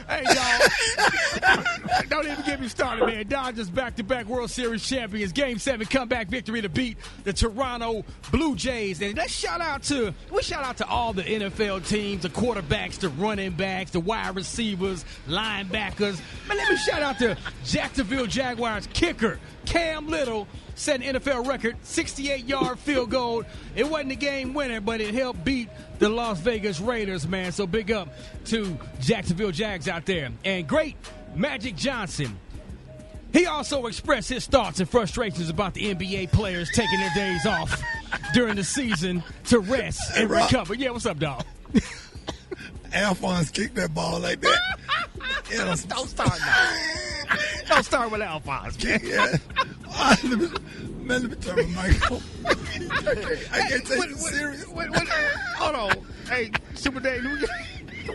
Hey, y'all. Don't even get me started, man. Dodgers back-to-back World Series champions. Game 7 comeback victory to beat the Toronto Blue Jays. And let's shout out to all the NFL teams, the quarterbacks, the running backs, the wide receivers, linebackers. Man, let me shout out to Jacksonville Jaguars kicker Cam Little. Set an NFL record, 68-yard field goal. It wasn't a game winner, but it helped beat the Las Vegas Raiders, man. So big up to Jacksonville Jags out there. And great Magic Johnson. He also expressed his thoughts and frustrations about the NBA players taking their days off during the season to rest and recover. Yeah, what's up, dog? Alphonse kicked that ball like that. Don't start now. Don't start with Alphonse. Yeah. Man, let me turn my mic off. I can't take you serious. Hold on. Hey, Super Dave,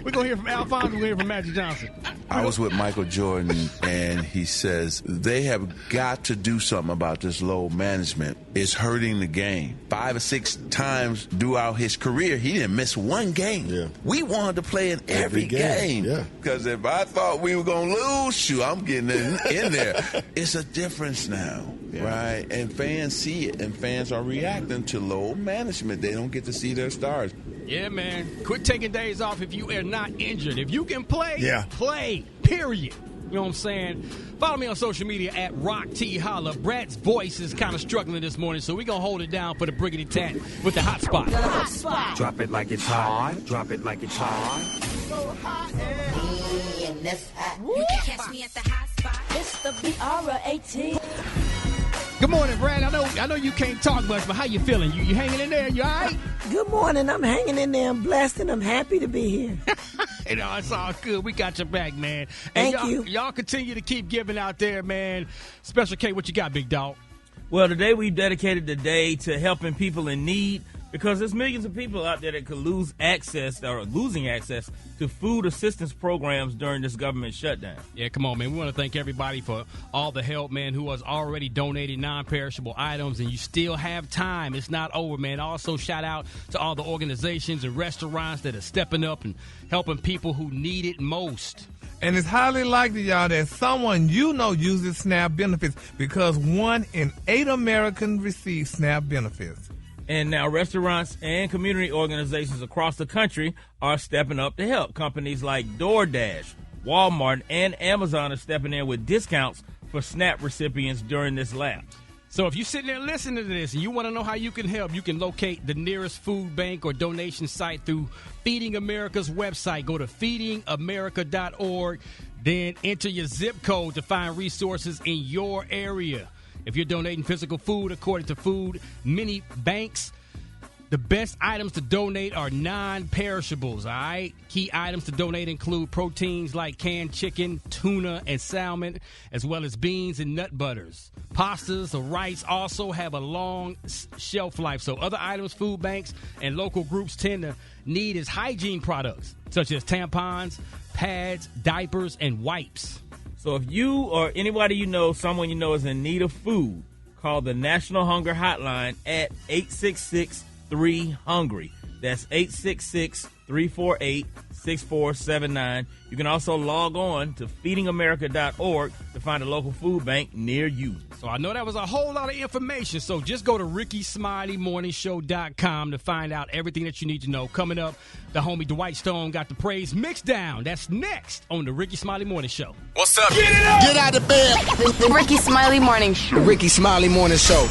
we're going to hear from Alphonse. We're going to hear from Magic Johnson. I was with Michael Jordan, and he says they have got to do something about this load management. It's hurting the game. 5 or 6 times throughout his career, he didn't miss one game. Yeah. We wanted to play in every game. Yeah. Because if I thought we were going to lose, shoot, I'm getting in there. It's a difference now, right? And fans see it, and fans are reacting to load management. They don't get to see their stars. Yeah, man. Quit taking days off if you are not injured. If you can play, play, period. You know what I'm saying? Follow me on social media at Rock T Holla. Brat's voice is kind of struggling this morning, so we're going to hold it down for the Briggity Tat with the hot spot. The hot spot. Drop it like it's hot. Drop it like it's hot. So hot and this hot. You can catch me at the hot spot. It's the BR18. Good morning, Brad. I know you can't talk much, but how you feeling? You hanging in there? You all right? Good morning. I'm hanging in there. I'm blessed, and I'm happy to be here. You know, it's all good. We got your back, man. Thank you. Y'all continue to keep giving out there, man. Special K, what you got, big dog? Well, today we've dedicated the day to helping people in need because there's millions of people out there that could lose access or losing access to food assistance programs during this government shutdown. Yeah, come on, man. We want to thank everybody for all the help, man, who has already donated non-perishable items, and you still have time. It's not over, man. Also, shout out to all the organizations and restaurants that are stepping up and helping people who need it most. And it's highly likely, y'all, that someone you know uses SNAP benefits because 1 in 8 Americans receive SNAP benefits. And now restaurants and community organizations across the country are stepping up to help. Companies like DoorDash, Walmart, and Amazon are stepping in with discounts for SNAP recipients during this lapse. So if you're sitting there listening to this and you want to know how you can help, you can locate the nearest food bank or donation site through Feeding America's website. Go to feedingamerica.org, then enter your zip code to find resources in your area. If you're donating physical food, according to Food Mini Banks, the best items to donate are non-perishables, all right? Key items to donate include proteins like canned chicken, tuna, and salmon, as well as beans and nut butters. Pastas or rice also have a long shelf life, so other items food banks and local groups tend to need is hygiene products, such as tampons, pads, diapers, and wipes. So if you or anybody you know, someone you know is in need of food, call the National Hunger Hotline at 866-3HUNGRY. That's 866-348-6479. You can also log on to feedingamerica.org to find a local food bank near you. So I know that was a whole lot of information, so just go to RickySmileyMorningShow.com to find out everything that you need to know. Coming up, the homie Dwight Stone got the praise mixed down. That's next on the Rickey Smiley Morning Show. What's up? Get it up! Get out of bed! The Rickey Smiley Morning Show. The Rickey Smiley Morning Show.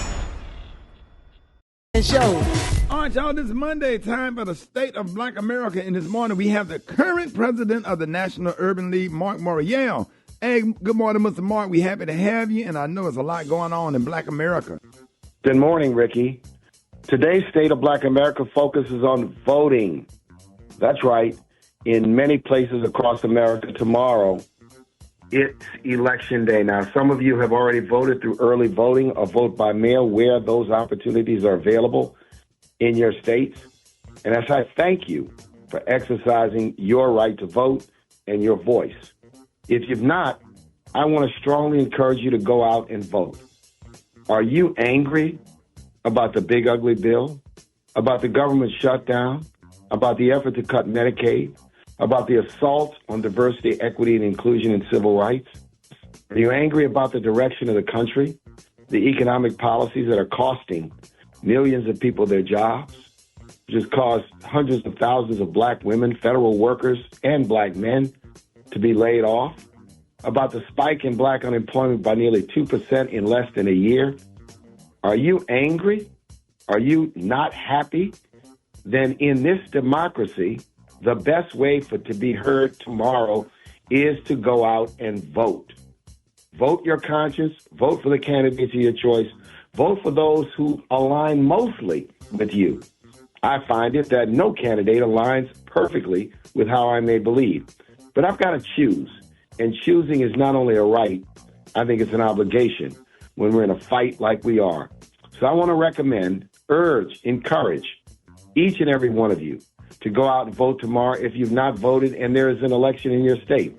All right, y'all, this is Monday, time for the State of Black America. And this morning, we have the current president of the National Urban League, Marc Morial. Hey, good morning, Mr. Marc. We're happy to have you, and I know there's a lot going on in Black America. Good morning, Ricky. Today's State of Black America focuses on voting. That's right. In many places across America tomorrow, it's Election Day. Now, some of you have already voted through early voting or vote by mail where those opportunities are available in your states. And as I thank you for exercising your right to vote and your voice. If you've not, I want to strongly encourage you to go out and vote. Are you angry about the big ugly bill, about the government shutdown, about the effort to cut Medicaid, about the assault on diversity, equity, and inclusion and civil rights? Are you angry about the direction of the country, the economic policies that are costing millions of people their jobs, which has caused hundreds of thousands of black women, federal workers, and black men to be laid off? About the spike in black unemployment by nearly 2% in less than a year? Are you angry? Are you not happy? Then in this democracy, the best way to be heard tomorrow is to go out and vote. Vote your conscience. Vote for the candidates of your choice. Vote for those who align mostly with you. I find it that no candidate aligns perfectly with how I may believe. But I've got to choose. And choosing is not only a right, I think it's an obligation when we're in a fight like we are. So I want to recommend encourage each and every one of you to go out and vote tomorrow if you've not voted and there is an election in your state.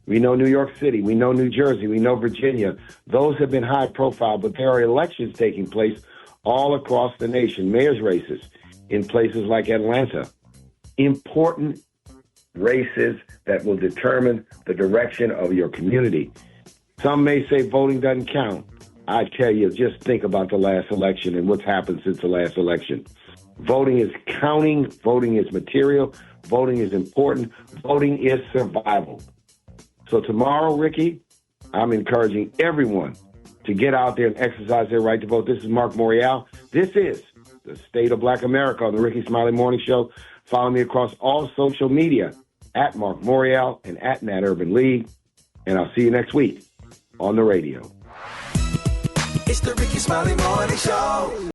We know New York City, we know New Jersey, we know Virginia. Those have been high profile, but there are elections taking place all across the nation, mayor's races in places like Atlanta. Important races that will determine the direction of your community. Some may say voting doesn't count. I tell you, just think about the last election and what's happened since the last election. Voting is counting. Voting is material. Voting is important. Voting is survival. So tomorrow, Ricky, I'm encouraging everyone to get out there and exercise their right to vote. This is Marc Morial. This is the State of Black America on the Rickey Smiley Morning Show. Follow me across all social media at Marc Morial and at Nat Urban League. And I'll see you next week on the radio. It's the Rickey Smiley Morning Show.